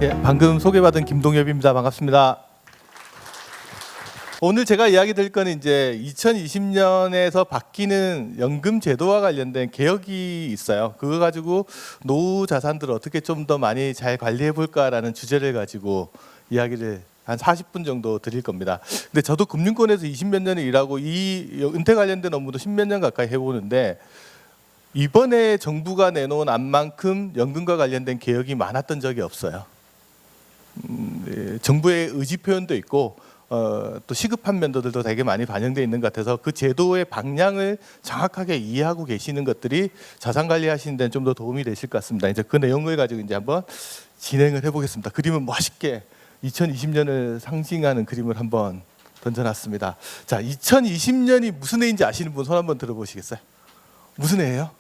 예, 방금 소개받은 김동엽입니다. 반갑습니다. 오늘 제가 이야기 드릴 거는 이제 2020년에서 바뀌는 연금 제도와 관련된 개혁이 있어요. 그거 가지고 노후 자산들을 어떻게 좀 더 많이 잘 관리해 볼까라는 주제를 가지고 이야기를 한 40분 정도 드릴 겁니다. 근데 저도 금융권에서 20몇 년을 일하고 이 은퇴 관련된 업무도 10몇 년 가까이 해보는데 이번에 정부가 내놓은 안만큼 연금과 관련된 개혁이 많았던 적이 없어요. 정부의 의지 표현도 있고 또 시급한 면도들도 되게 많이 반영되어 있는 것 같아서 그 제도의 방향을 정확하게 이해하고 계시는 것들이 자산 관리하시는 데는 좀 더 도움이 되실 것 같습니다. 이제 그 내용을 가지고 이제 한번 진행을 해보겠습니다. 그림은 멋있게 2020년을 상징하는 그림을 한번 던져놨습니다. 자, 2020년이 무슨 해인지 아시는 분 손 한번 들어보시겠어요? 무슨 해예요?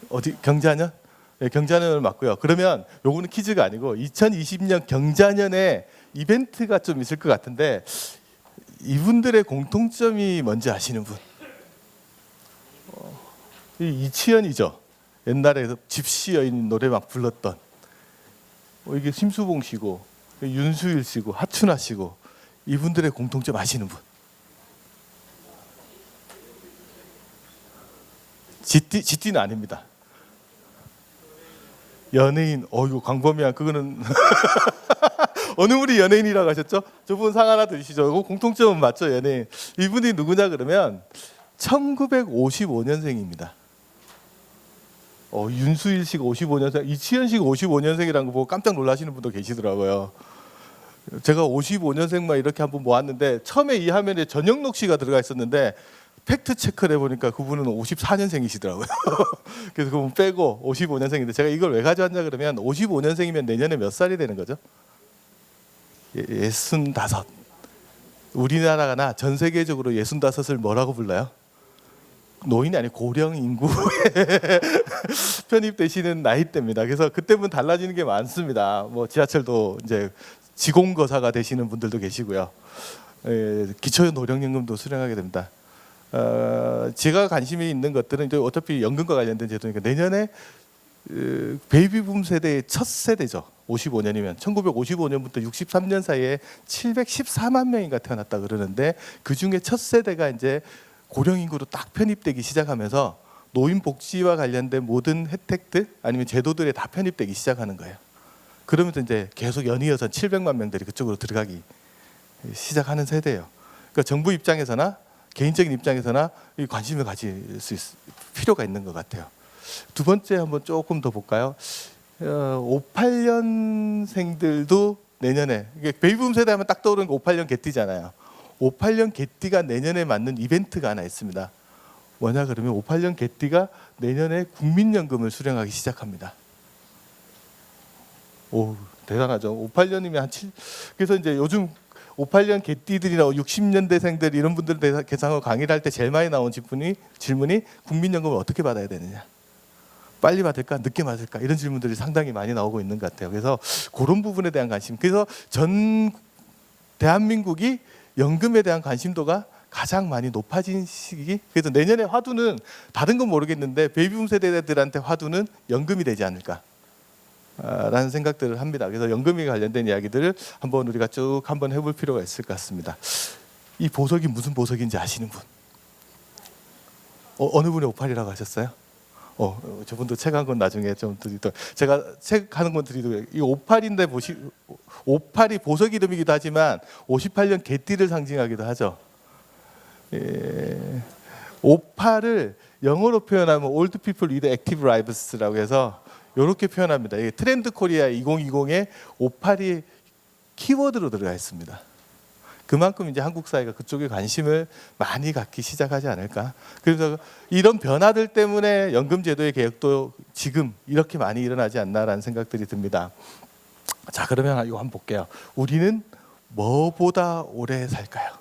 어디 경자년? 네, 경자년을 맞고요. 그러면 요거는 퀴즈가 아니고 2020년 경자년에 이벤트가 좀 있을 것 같은데 이분들의 공통점이 뭔지 아시는 분? 이치현이죠. 옛날에 집시 여인 노래 막 불렀던 이게 심수봉 씨고 윤수일 씨고 하춘아 씨고 이분들의 공통점 아시는 분? 지띠는 아닙니다. 연예인, 이거 광범위한 그거는 어느 분이 연예인이라고 하셨죠? 저분 상 하나 드시죠. 이거 공통점은 맞죠, 연예인. 이분이 누구냐 그러면 1955년생입니다. 윤수일 씨가 55년생, 이치현 씨가 55년생이라는 거 보고 깜짝 놀라시는 분도 계시더라고요. 제가 55년생만 이렇게 한번 모았는데 처음에 이 화면에 전영록 씨가 들어가 있었는데 팩트 체크를 해보니까 그분은 54년생이시더라고요. 그래서 그분 빼고 55년생인데 제가 이걸 왜 가져왔냐 그러면 55년생이면 내년에 몇 살이 되는 거죠? 65. 우리나라나 전 세계적으로 65을 뭐라고 불러요? 노인이 아니고 고령 인구에 편입되시는 나이대입니다. 그래서 그때부터 달라지는 게 많습니다. 뭐 지하철도 이제 지공거사가 되시는 분들도 계시고요. 기초노령연금도 수령하게 됩니다. 제가 관심이 있는 것들은 이제 어차피 연금과 관련된 제도니까 내년에 베이비붐 세대의 첫 세대죠. 55년이면 1955년부터 63년 사이에 714만 명인가 태어났다 그러는데 그 중에 첫 세대가 이제 고령 인구로 딱 편입되기 시작하면서 노인 복지와 관련된 모든 혜택들 아니면 제도들에 다 편입되기 시작하는 거예요. 그러면서 이제 계속 연이어서 700만 명들이 그쪽으로 들어가기 시작하는 세대예요. 그러니까 정부 입장에서나 개인적인 입장에서나 이 관심을 가질 수 필요가 있는 것 같아요. 두 번째 한번 조금 더 볼까요? 58년생들도 내년에 베이비붐 세대 하면 딱 떠오르는 게 58년 개띠잖아요. 58년 개띠가 내년에 맞는 이벤트가 하나 있습니다. 뭐냐 그러면 58년 개띠가 내년에 국민연금을 수령하기 시작합니다. 오, 대단하죠. 58년이면 한 7. 그래서 이제 요즘 58년 개띠들이나 60년대생들 이런 분들 대상으로 강의를 할 때 제일 많이 나온 질문이 국민연금을 어떻게 받아야 되느냐, 빨리 받을까 늦게 받을까 이런 질문들이 상당히 많이 나오고 있는 것 같아요. 그래서 그런 부분에 대한 관심, 그래서 전 대한민국이 연금에 대한 관심도가 가장 많이 높아진 시기. 그래서 내년에 화두는 다른 건 모르겠는데 베이비붐 세대들한테 화두는 연금이 되지 않을까 라는 생각들을 합니다. 그래서 연금에 관련된 이야기들을 한번 우리가 쭉 한번 해볼 필요가 있을 것 같습니다. 이 보석이 무슨 보석인지 아시는 분? 어느 분이 58이라고 하셨어요? 저분도 책 한 권 나중에 좀 드리도록. 제가 책 하는 건 드리도록. 이 58인데 58이 보석 이름이기도 하지만 58년 개띠를 상징하기도 하죠. 58을 영어로 표현하면 Old People Lead Active Lives라고 해서 이렇게 표현합니다. 트렌드 코리아 2020에 58이 키워드로 들어가 있습니다. 그만큼 이제 한국 사회가 그쪽에 관심을 많이 갖기 시작하지 않을까. 그래서 이런 변화들 때문에 연금 제도의 개혁도 지금 이렇게 많이 일어나지 않나라는 생각들이 듭니다. 자, 그러면 이거 한번 볼게요. 우리는 뭐보다 오래 살까요?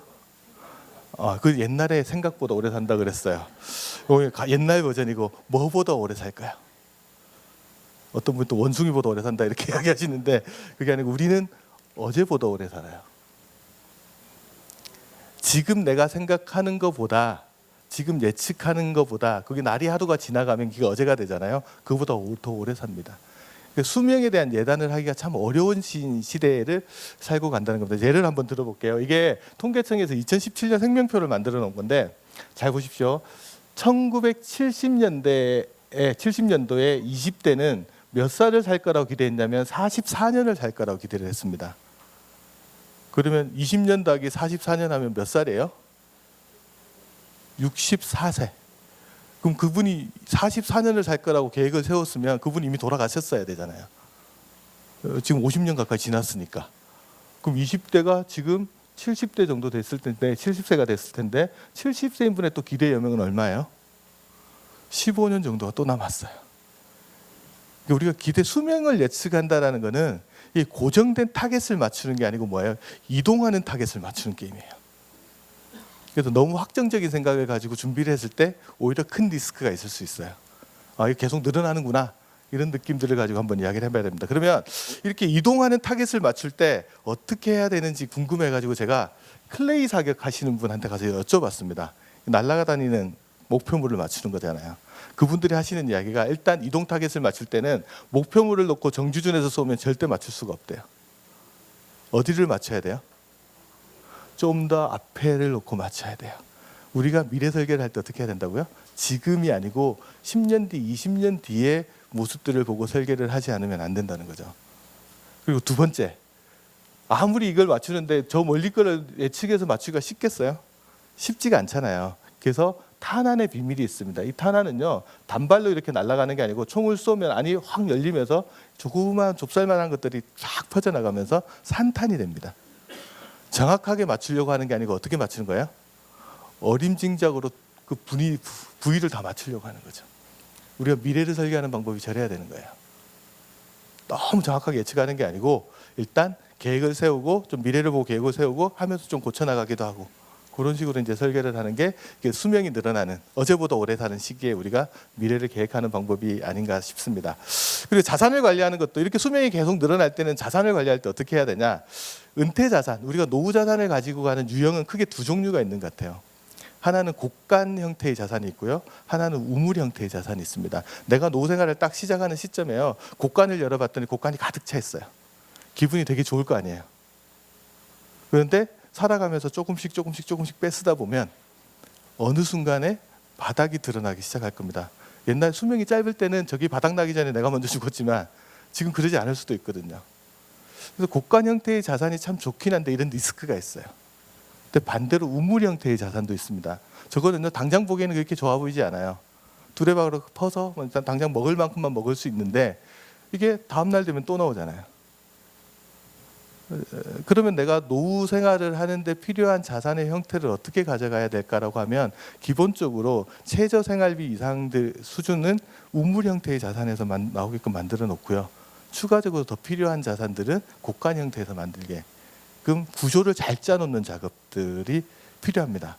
그 옛날에 생각보다 오래 산다 그랬어요. 옛날 버전이고 뭐보다 오래 살까요? 어떤 분이 또 원숭이보다 오래 산다 이렇게 이야기하시는데 그게 아니고 우리는 어제보다 오래 살아요. 지금 내가 생각하는 것보다, 지금 예측하는 것보다, 그게 날이 하루가 지나가면 그게 어제가 되잖아요. 그보다 더 오래 삽니다. 수명에 대한 예단을 하기가 참 어려운 시대를 살고 간다는 겁니다. 예를 한번 들어볼게요. 이게 통계청에서 2017년 생명표를 만들어 놓은 건데 잘 보십시오. 1970년도에 20대는 몇 살을 살 거라고 기대했냐면 44년을 살 거라고 기대를 했습니다. 그러면 20년 더하기 44년 하면 몇 살이에요? 64세. 그럼 그분이 44년을 살 거라고 계획을 세웠으면 그분이 이미 돌아가셨어야 되잖아요. 지금 50년 가까이 지났으니까. 그럼 20대가 지금 70대 정도 됐을 텐데 70세가 됐을 텐데 70세인 분의 또 기대 여명은 얼마예요? 15년 정도가 또 남았어요. 우리가 기대 수명을 예측한다라는 거는 이 고정된 타겟을 맞추는 게 아니고 뭐예요? 이동하는 타겟을 맞추는 게임이에요. 그래서 너무 확정적인 생각을 가지고 준비를 했을 때 오히려 큰 리스크가 있을 수 있어요. 아, 이게 계속 늘어나는구나. 이런 느낌들을 가지고 한번 이야기를 해봐야 됩니다. 그러면 이렇게 이동하는 타겟을 맞출 때 어떻게 해야 되는지 궁금해가지고 제가 클레이 사격 하시는 분한테 가서 여쭤봤습니다. 날아다니는 목표물을 맞추는 거잖아요. 그분들이 하시는 이야기가 일단 이동 타겟을 맞출 때는 목표물을 놓고 정지준에서 쏘면 절대 맞출 수가 없대요. 어디를 맞춰야 돼요? 좀 더 앞에를 놓고 맞춰야 돼요. 우리가 미래 설계를 할 때 어떻게 해야 된다고요? 지금이 아니고 10년 뒤, 20년 뒤의 모습들을 보고 설계를 하지 않으면 안 된다는 거죠. 그리고 두 번째, 아무리 이걸 맞추는데 저 멀리 거를 예측해서 맞추기가 쉽겠어요? 쉽지가 않잖아요. 그래서 탄환의 비밀이 있습니다. 이 탄환은요, 단발로 이렇게 날아가는 게 아니고 총을 쏘면 안이 확 열리면서 조그만 좁쌀만한 것들이 쫙 퍼져나가면서 산탄이 됩니다. 정확하게 맞추려고 하는 게 아니고 어떻게 맞추는 거예요? 어림짐작으로 그 부위를 다 맞추려고 하는 거죠. 우리가 미래를 설계하는 방법이 저래야 되는 거예요. 너무 정확하게 예측하는 게 아니고 일단 계획을 세우고 좀 미래를 보고 계획을 세우고 하면서 좀 고쳐나가기도 하고 그런 식으로 이제 설계를 하는 게 수명이 늘어나는 어제보다 오래 사는 시기에 우리가 미래를 계획하는 방법이 아닌가 싶습니다. 그리고 자산을 관리하는 것도 이렇게 수명이 계속 늘어날 때는 자산을 관리할 때 어떻게 해야 되냐? 은퇴 자산, 우리가 노후 자산을 가지고 가는 유형은 크게 두 종류가 있는 것 같아요. 하나는 곡간 형태의 자산이 있고요. 하나는 우물 형태의 자산이 있습니다. 내가 노후 생활을 딱 시작하는 시점에요. 곡간을 열어봤더니 곡간이 가득 차 있어요. 기분이 되게 좋을 거 아니에요. 그런데 살아가면서 조금씩 빼쓰다 보면 어느 순간에 바닥이 드러나기 시작할 겁니다. 옛날 수명이 짧을 때는 저기 바닥 나기 전에 내가 먼저 죽었지만 지금 그러지 않을 수도 있거든요. 그래서 곡간 형태의 자산이 참 좋긴 한데 이런 리스크가 있어요. 근데 반대로 우물 형태의 자산도 있습니다. 저거는요, 당장 보기에는 그렇게 좋아 보이지 않아요. 두레박으로 퍼서 당장 먹을 만큼만 먹을 수 있는데 이게 다음 날 되면 또 나오잖아요. 그러면 내가 노후 생활을 하는데 필요한 자산의 형태를 어떻게 가져가야 될까라고 하면 기본적으로 최저 생활비 이상들 수준은 우물 형태의 자산에서 나오게끔 만들어 놓고요. 추가적으로 더 필요한 자산들은 곡간 형태에서 만들게. 그럼 구조를 잘 짜놓는 작업들이 필요합니다.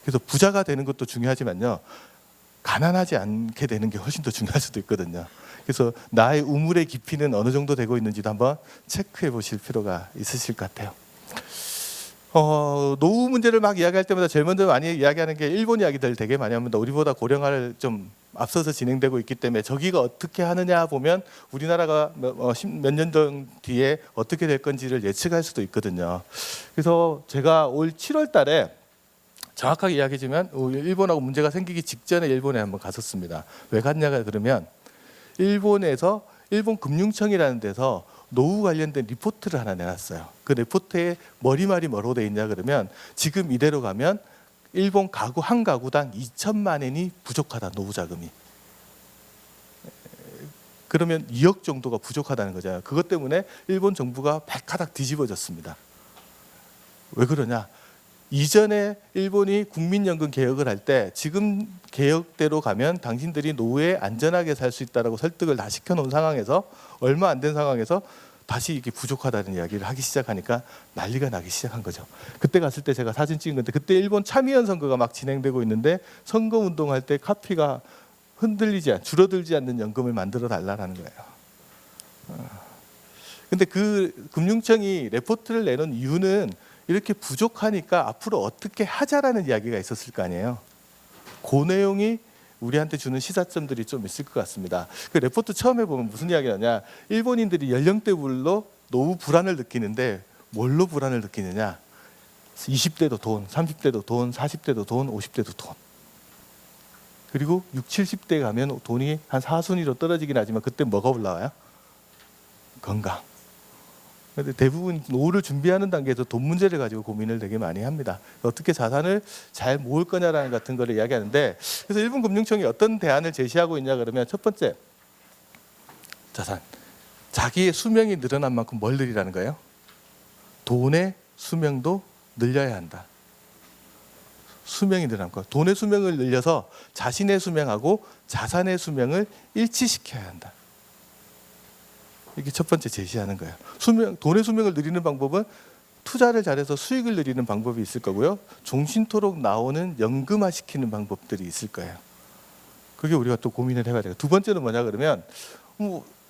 그래서 부자가 되는 것도 중요하지만요, 가난하지 않게 되는 게 훨씬 더 중요할 수도 있거든요. 그래서 나의 우물의 깊이는 어느 정도 되고 있는지도 한번 체크해 보실 필요가 있으실 것 같아요. 노후 문제를 막 이야기할 때마다 제일 먼저 많이 이야기하는 게 일본 이야기들 되게 많이 합니다. 우리보다 고령화를 좀 앞서서 진행되고 있기 때문에 저기가 어떻게 하느냐 보면 우리나라가 몇 년 전 뒤에 어떻게 될 건지를 예측할 수도 있거든요. 그래서 제가 올 7월 달에 정확하게 이야기하자면 일본하고 문제가 생기기 직전에 일본에 한번 갔었습니다. 왜 갔냐가 그러면 일본에서 일본 금융청이라는 데서 노후 관련된 리포트를 하나 내놨어요. 그 리포트에 머리말이 뭐로 돼 있냐 그러면 지금 이대로 가면 일본 가구 한 가구당 2천만 엔이 부족하다, 노후 자금이. 그러면 2억 정도가 부족하다는 거잖아요. 그것 때문에 일본 정부가 발가닥 뒤집어졌습니다. 왜 그러냐? 이전에 일본이 국민연금 개혁을 할 때 지금 개혁대로 가면 당신들이 노후에 안전하게 살 수 있다라고 설득을 다 시켜놓은 상황에서 얼마 안 된 상황에서 다시 이게 부족하다는 이야기를 하기 시작하니까 난리가 나기 시작한 거죠. 그때 갔을 때 제가 사진 찍은 건데 그때 일본 참의원 선거가 막 진행되고 있는데 선거 운동할 때 카피가 줄어들지 않는 연금을 만들어 달라는 거예요. 근데 그 금융청이 레포트를 내놓은 이유는 이렇게 부족하니까 앞으로 어떻게 하자라는 이야기가 있었을 거 아니에요. 그 내용이 우리한테 주는 시사점들이 좀 있을 것 같습니다. 그 레포트 처음에 보면 무슨 이야기냐냐, 일본인들이 연령대별로 노후 불안을 느끼는데 뭘로 불안을 느끼느냐, 20대도 돈, 30대도 돈, 40대도 돈, 50대도 돈. 그리고 60, 70대 가면 돈이 한 4순위로 떨어지긴 하지만 그때 뭐가 올라와요? 건강. 근데 대부분 노후를 준비하는 단계에서 돈 문제를 가지고 고민을 되게 많이 합니다. 어떻게 자산을 잘 모을 거냐라는 같은 거를 이야기하는데, 그래서 일본 금융청이 어떤 대안을 제시하고 있냐 그러면, 첫 번째, 자산. 자기의 수명이 늘어난 만큼 뭘 늘리라는 거예요? 돈의 수명도 늘려야 한다. 수명이 늘어난 거. 돈의 수명을 늘려서 자신의 수명하고 자산의 수명을 일치시켜야 한다. 이게 첫 번째 제시하는 거예요. 돈의 수명을 늘리는 방법은 투자를 잘해서 수익을 늘리는 방법이 있을 거고요. 종신토록 나오는 연금화 시키는 방법들이 있을 거예요. 그게 우리가 또 고민을 해봐야 돼요. 두 번째는 뭐냐 그러면,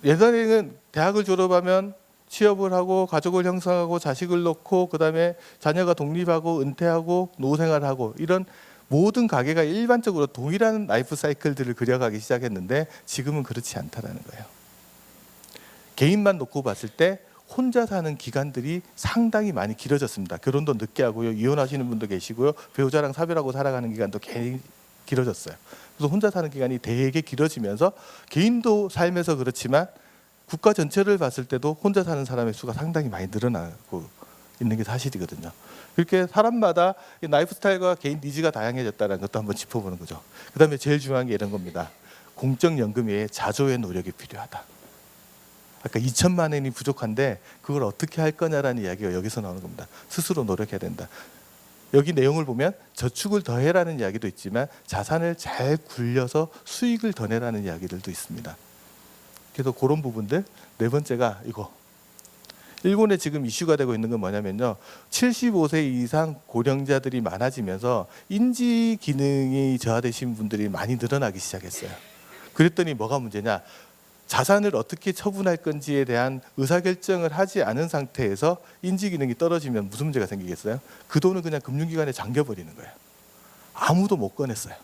예전에는 대학을 졸업하면 취업을 하고 가족을 형성하고 자식을 놓고 그다음에 자녀가 독립하고 은퇴하고 노후생활하고 이런 모든 가계가 일반적으로 동일한 라이프 사이클들을 그려가기 시작했는데, 지금은 그렇지 않다라는 거예요. 개인만 놓고 봤을 때 혼자 사는 기간들이 상당히 많이 길어졌습니다. 결혼도 늦게 하고요, 이혼하시는 분도 계시고요, 배우자랑 사별하고 살아가는 기간도 굉장히 길어졌어요. 그래서 혼자 사는 기간이 되게 길어지면서 개인도 삶에서 그렇지만 국가 전체를 봤을 때도 혼자 사는 사람의 수가 상당히 많이 늘어나고 있는 게 사실이거든요. 이렇게 사람마다 라이프 스타일과 개인 니즈가 다양해졌다는 것도 한번 짚어보는 거죠. 그 다음에 제일 중요한 게 이런 겁니다. 공적연금 외에 자조의 노력이 필요하다. 아까 2천만 원이 부족한데 그걸 어떻게 할 거냐라는 이야기가 여기서 나오는 겁니다. 스스로 노력해야 된다. 여기 내용을 보면 저축을 더 해라는 이야기도 있지만 자산을 잘 굴려서 수익을 더 내라는 이야기들도 있습니다. 그래서 그런 부분들. 네 번째가 이거. 일본에 지금 이슈가 되고 있는 건 뭐냐면요, 75세 이상 고령자들이 많아지면서 인지 기능이 저하되신 분들이 많이 늘어나기 시작했어요. 그랬더니 뭐가 문제냐, 자산을 어떻게 처분할 건지에 대한 의사결정을 하지 않은 상태에서 인지 기능이 떨어지면 무슨 문제가 생기겠어요? 그 돈은 그냥 금융기관에 잠겨버리는 거예요. 아무도 못 꺼냈어요.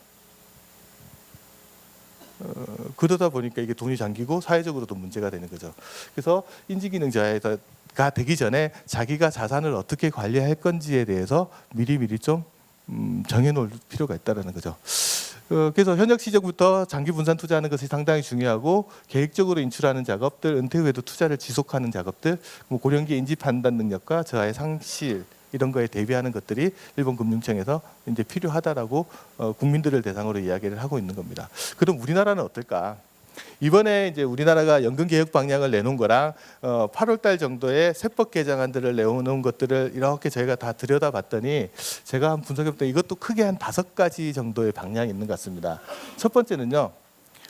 그러다 보니까 이게 돈이 잠기고 사회적으로도 문제가 되는 거죠. 그래서 인지기능 저하가 되기 전에 자기가 자산을 어떻게 관리할 건지에 대해서 미리미리 좀 정해놓을 필요가 있다는 거죠. 그래서 현역 시절부터 장기 분산 투자하는 것이 상당히 중요하고, 계획적으로 인출하는 작업들, 은퇴 후에도 투자를 지속하는 작업들, 고령기 인지 판단 능력과 저하의 상실, 이런 거에 대비하는 것들이 일본 금융청에서 이제 필요하다라고 국민들을 대상으로 이야기를 하고 있는 겁니다. 그럼 우리나라는 어떨까? 이번에 이제 우리나라가 연금 개혁 방향을 내놓은 거랑 8월 달 정도에 세법 개정안들을 내놓은 것들을 이렇게 저희가 다 들여다봤더니, 제가 한 분석해봤더니 이것도 크게 한 5가지 정도의 방향이 있는 것 같습니다. 첫 번째는요,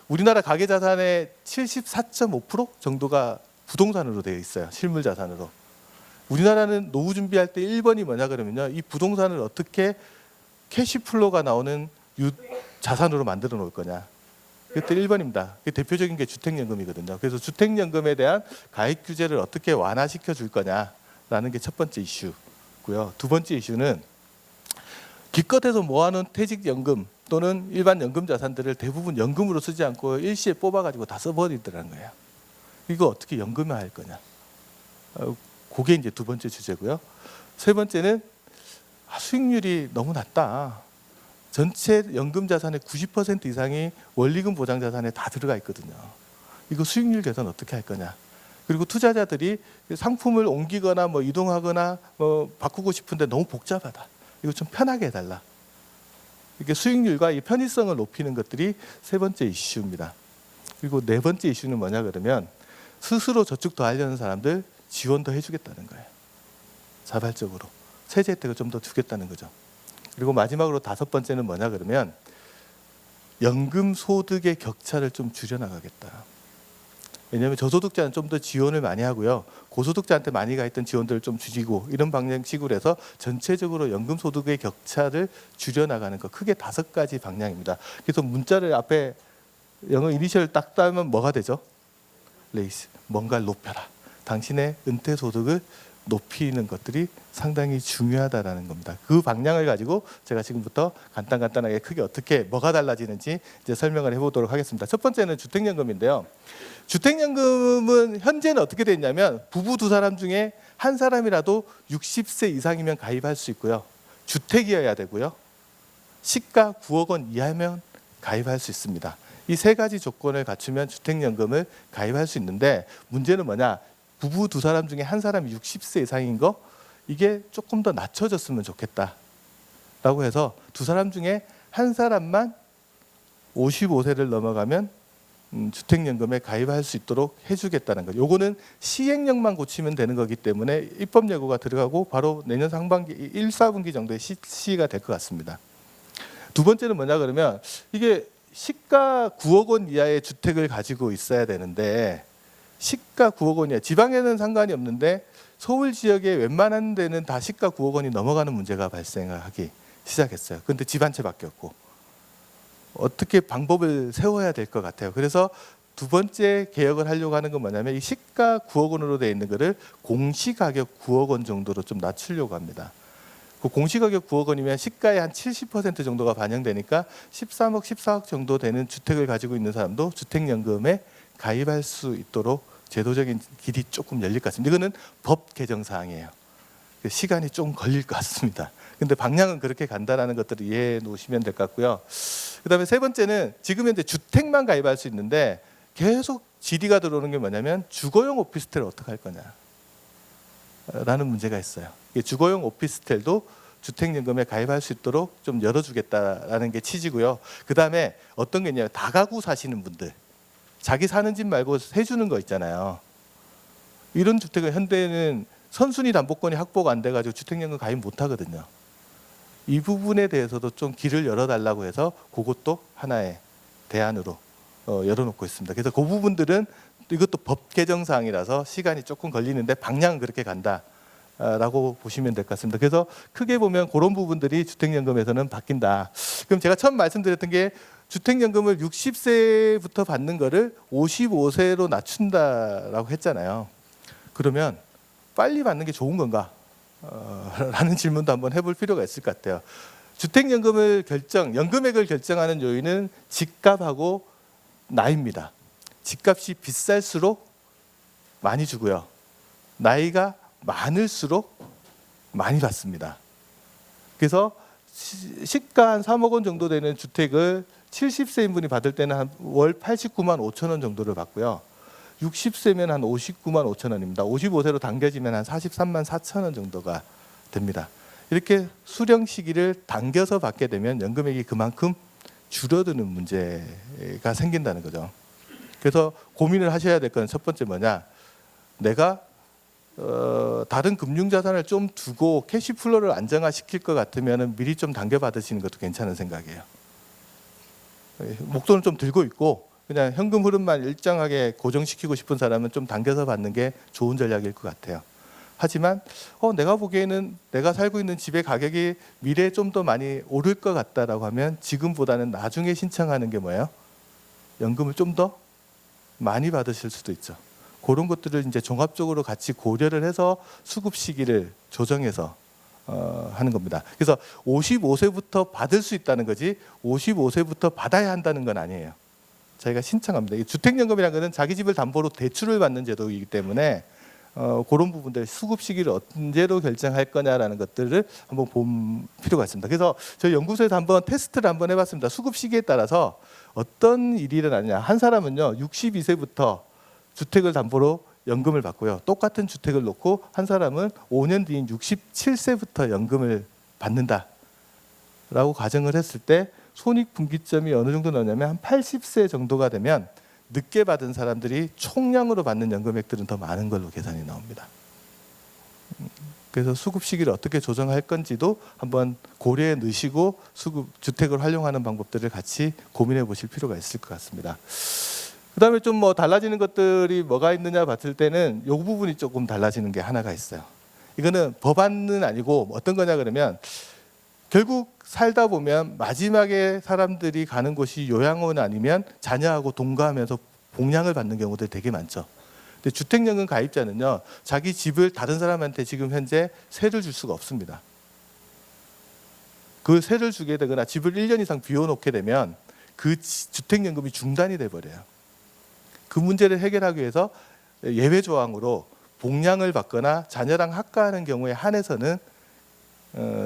우리나라 가계 자산의 74.5% 정도가 부동산으로 되어 있어요. 실물 자산으로. 우리나라는 노후 준비할 때 1번이 뭐냐 그러면요, 이 부동산을 어떻게 캐시플로가 나오는 자산으로 만들어 놓을 거냐. 그때 1번입니다. 대표적인 게 주택연금이거든요. 그래서 주택연금에 대한 가입 규제를 어떻게 완화시켜 줄 거냐라는 게 첫 번째 이슈고요. 두 번째 이슈는 기껏해서 모아놓은 퇴직연금 또는 일반 연금 자산들을 대부분 연금으로 쓰지 않고 일시에 뽑아가지고 다 써버리더라는 거예요. 이거 어떻게 연금화할 거냐. 그게 이제 두 번째 주제고요. 세 번째는 수익률이 너무 낮다. 전체 연금 자산의 90% 이상이 원리금 보장 자산에 다 들어가 있거든요. 이거 수익률 개선 어떻게 할 거냐. 그리고 투자자들이 상품을 옮기거나 뭐 이동하거나 뭐 바꾸고 싶은데 너무 복잡하다. 이거 좀 편하게 해달라. 이게 수익률과 이 편의성을 높이는 것들이 세 번째 이슈입니다. 그리고 네 번째 이슈는 뭐냐 그러면, 스스로 저축 더 하려는 사람들 지원 더 해주겠다는 거예요. 자발적으로 세제 혜택을 좀 더 주겠다는 거죠. 그리고 마지막으로 5번째는 뭐냐 그러면, 연금 소득의 격차를 좀 줄여나가겠다. 왜냐하면 저소득자는 좀 더 지원을 많이 하고요, 고소득자한테 많이 가 있던 지원들을 좀 줄이고, 이런 방향식으로 해서 전체적으로 연금 소득의 격차를 줄여나가는 거, 크게 5가지 방향입니다. 그래서 문자를 앞에 영어 이니셜을 딱 따면 뭐가 되죠? 레이스, 뭔가를 높여라. 당신의 은퇴 소득을 높이는 것들이 상당히 중요하다라는 겁니다. 그 방향을 가지고 제가 지금부터 간단하게 크게 어떻게 뭐가 달라지는지 이제 설명을 해보도록 하겠습니다. 첫 번째는 주택연금인데요. 주택연금은 현재는 어떻게 돼 있냐면 부부 두 사람 중에 한 사람이라도 60세 이상이면 가입할 수 있고요. 주택이어야 되고요. 시가 9억 원 이하면 가입할 수 있습니다. 이 세 가지 조건을 갖추면 주택연금을 가입할 수 있는데 문제는 뭐냐? 부부 두 사람 중에 한 사람이 60세 이상인 거 이게 조금 더 낮춰졌으면 좋겠다라고 해서 두 사람 중에 한 사람만 55세를 넘어가면 주택연금에 가입할 수 있도록 해주겠다는 거죠. 요거는 시행령만 고치면 되는 거기 때문에 입법 예고가 들어가고 바로 내년 상반기 1, 4분기 정도에 시가 될 것 같습니다. 두 번째는 뭐냐 그러면 이게 시가 9억 원 이하의 주택을 가지고 있어야 되는데 시가 9억 원이야. 지방에는 상관이 없는데 서울 지역의 웬만한 데는 다 시가 9억 원이 넘어가는 문제가 발생하기 시작했어요. 그런데 집 한 채밖에 없고 어떻게 방법을 세워야 될 것 같아요. 그래서 두 번째 개혁을 하려고 하는 건 뭐냐면 이 시가 9억 원으로 되어 있는 거를 공시가격 9억 원 정도로 좀 낮추려고 합니다. 그 공시가격 9억 원이면 시가의 한 70% 정도가 반영되니까 13억, 14억 정도 되는 주택을 가지고 있는 사람도 주택연금에 가입할 수 있도록 제도적인 길이 조금 열릴 것 같습니다. 이거는 법 개정 사항이에요. 시간이 좀 걸릴 것 같습니다. 근데 방향은 그렇게 간다라는 것들을 이해해 놓으시면 될 것 같고요. 그다음에 세 번째는 지금 현재 주택만 가입할 수 있는데 계속 질의가 들어오는 게 뭐냐면 주거용 오피스텔을 어떻게 할 거냐 라는 문제가 있어요. 주거용 오피스텔도 주택연금에 가입할 수 있도록 좀 열어주겠다라는 게 취지고요. 그다음에 어떤 게 있냐면 다가구 사시는 분들 자기 사는 집 말고 해주는 거 있잖아요. 이런 주택은 현대는 선순위 담보권이 확보가 안 돼가지고 주택연금 가입 못 하거든요. 이 부분에 대해서도 좀 길을 열어달라고 해서 그것도 하나의 대안으로 열어놓고 있습니다. 그래서 그 부분들은 이것도 법 개정 사항이라서 시간이 조금 걸리는데 방향은 그렇게 간다라고 보시면 될 것 같습니다. 그래서 크게 보면 그런 부분들이 주택연금에서는 바뀐다. 그럼 제가 처음 말씀드렸던 게 주택연금을 60세부터 받는 거를 55세로 낮춘다라고 했잖아요. 그러면 빨리 받는 게 좋은 건가? 라는 질문도 한번 해볼 필요가 있을 것 같아요. 주택연금을 연금액을 결정하는 요인은 집값하고 나이입니다. 집값이 비쌀수록 많이 주고요. 나이가 많을수록 많이 받습니다. 그래서 시가 한 3억 원 정도 되는 주택을 70세인 분이 받을 때는 한 월 89만 5천 원 정도를 받고요. 60세면 한 59만 5천 원입니다. 55세로 당겨지면 한 43만 4천 원 정도가 됩니다. 이렇게 수령 시기를 당겨서 받게 되면 연금액이 그만큼 줄어드는 문제가 생긴다는 거죠. 그래서 고민을 하셔야 될 건 첫 번째 뭐냐? 내가 다른 금융자산을 좀 두고 캐시플로우를 안정화시킬 것 같으면 미리 좀 당겨 받으시는 것도 괜찮은 생각이에요. 목돈을 좀 들고 있고 그냥 현금 흐름만 일정하게 고정시키고 싶은 사람은 좀 당겨서 받는 게 좋은 전략일 것 같아요. 하지만 내가 보기에는 내가 살고 있는 집의 가격이 미래에 좀 더 많이 오를 것 같다라고 하면 지금보다는 나중에 신청하는 게 뭐예요? 연금을 좀 더 많이 받으실 수도 있죠. 그런 것들을 이제 종합적으로 같이 고려를 해서 수급 시기를 조정해서 하는 겁니다. 그래서 55세부터 받을 수 있다는 거지 55세부터 받아야 한다는 건 아니에요. 저희가 신청합니다. 주택연금이라는 것은 자기 집을 담보로 대출을 받는 제도이기 때문에 그런 부분들 수급 시기를 언제로 결정할 거냐라는 것들을 한번 볼 필요가 있습니다. 그래서 저희 연구소에서 한번 테스트를 한번 해봤습니다. 수급 시기에 따라서 어떤 일이 일어나냐. 한 사람은요 62세부터 주택을 담보로 연금을 받고요. 똑같은 주택을 놓고 한 사람은 5년 뒤인 67세부터 연금을 받는다라고 가정을 했을 때 손익분기점이 어느 정도 나오냐면 한 80세 정도가 되면 늦게 받은 사람들이 총량으로 받는 연금액들은 더 많은 걸로 계산이 나옵니다. 그래서 수급 시기를 어떻게 조정할 건지도 한번 고려해 넣으시고 주택을 활용하는 방법들을 같이 고민해 보실 필요가 있을 것 같습니다. 그다음에 좀 달라지는 것들이 뭐가 있느냐 봤을 때는 이 부분이 조금 달라지는 게 하나가 있어요. 이거는 법안은 아니고 어떤 거냐 그러면 결국 살다 보면 마지막에 사람들이 가는 곳이 요양원 아니면 자녀하고 동거하면서 봉양을 받는 경우들이 되게 많죠. 근데 주택연금 가입자는요, 자기 집을 다른 사람한테 지금 현재 세를 줄 수가 없습니다. 그 세를 주게 되거나 집을 1년 이상 비워놓게 되면 그 주택연금이 중단이 돼버려요. 그 문제를 해결하기 위해서 예외 조항으로 봉양을 받거나 자녀랑 합가하는 경우에 한해서는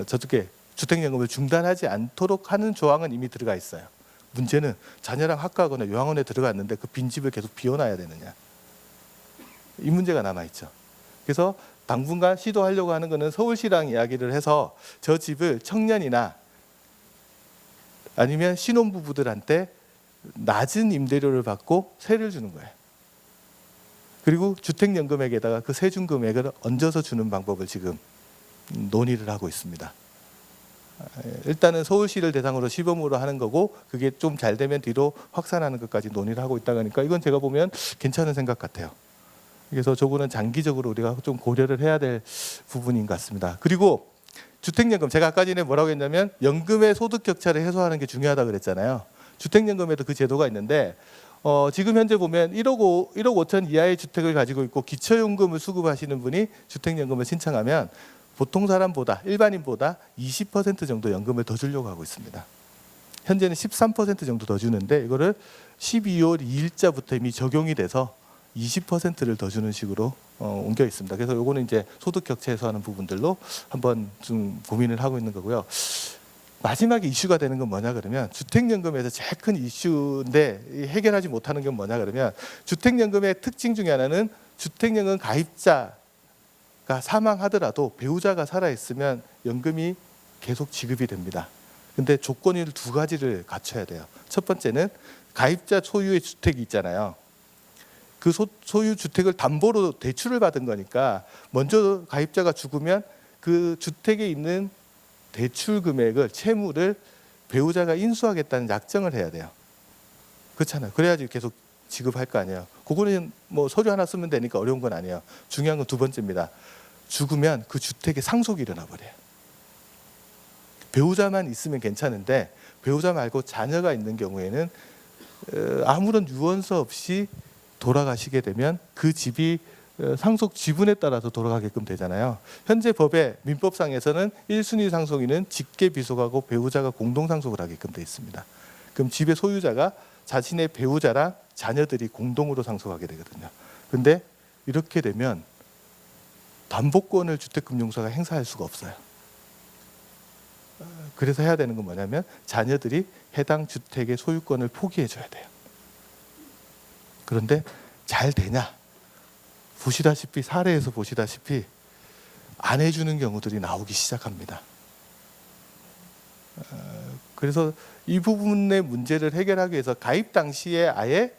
저쪽에 주택연금을 중단하지 않도록 하는 조항은 이미 들어가 있어요. 문제는 자녀랑 합가하거나 요양원에 들어갔는데 그 빈집을 계속 비워놔야 되느냐, 이 문제가 남아있죠. 그래서 당분간 시도하려고 하는 것은 서울시랑 이야기를 해서 저 집을 청년이나 아니면 신혼부부들한테 낮은 임대료를 받고 세를 주는 거예요. 그리고 주택연금액에다가 그 세준 금액을 얹어서 주는 방법을 지금 논의를 하고 있습니다. 일단은 서울시를 대상으로 시범으로 하는 거고, 그게 좀 잘 되면 뒤로 확산하는 것까지 논의를 하고 있다 보니까 이건 제가 보면 괜찮은 생각 같아요. 그래서 저거는 장기적으로 우리가 좀 고려를 해야 될 부분인 것 같습니다. 그리고 주택연금, 제가 아까 전에 뭐라고 했냐면 연금의 소득 격차를 해소하는 게 중요하다고 그랬잖아요. 주택연금에도 그 제도가 있는데 지금 현재 보면 1억 5천 이하의 주택을 가지고 있고 기초연금을 수급하시는 분이 주택연금을 신청하면 보통 사람보다, 일반인보다 20% 정도 연금을 더 주려고 하고 있습니다. 현재는 13% 정도 더 주는데 이거를 12월 2일자부터 이미 적용이 돼서 20%를 더 주는 식으로 옮겨 있습니다. 그래서 요거는 이제 소득 격차 해소하는 부분들로 한번 좀 고민을 하고 있는 거고요. 마지막에 이슈가 되는 건 뭐냐 그러면, 주택연금에서 제일 큰 이슈인데 해결하지 못하는 건 뭐냐 그러면, 주택연금의 특징 중에 하나는 주택연금 가입자가 사망하더라도 배우자가 살아있으면 연금이 계속 지급이 됩니다. 근데 조건이 두 가지를 갖춰야 돼요. 첫 번째는 가입자 소유의 주택이 있잖아요. 그 소유 주택을 담보로 대출을 받은 거니까 먼저 가입자가 죽으면 그 주택에 있는 대출 금액을, 채무를 배우자가 인수하겠다는 약정을 해야 돼요. 그렇잖아요. 그래야지 계속 지급할 거 아니에요. 그거는 뭐 서류 하나 쓰면 되니까 어려운 건 아니에요. 중요한 건 두 번째입니다. 죽으면 그 주택에 상속이 일어나 버려요. 배우자만 있으면 괜찮은데 배우자 말고 자녀가 있는 경우에는 아무런 유언서 없이 돌아가시게 되면 그 집이 상속 지분에 따라서 돌아가게끔 되잖아요. 현재 법의 민법상에서는 1순위 상속인은 직계 비속하고 배우자가 공동 상속을 하게끔 돼 있습니다. 그럼 집의 소유자가 자신의 배우자랑 자녀들이 공동으로 상속하게 되거든요. 근데 이렇게 되면 담보권을 주택금융사가 행사할 수가 없어요. 그래서 해야 되는 건 뭐냐면 자녀들이 해당 주택의 소유권을 포기해 줘야 돼요. 그런데 잘 되냐? 보시다시피, 사례에서 보시다시피 안 해주는 경우들이 나오기 시작합니다. 그래서 이 부분의 문제를 해결하기 위해서 가입 당시에 아예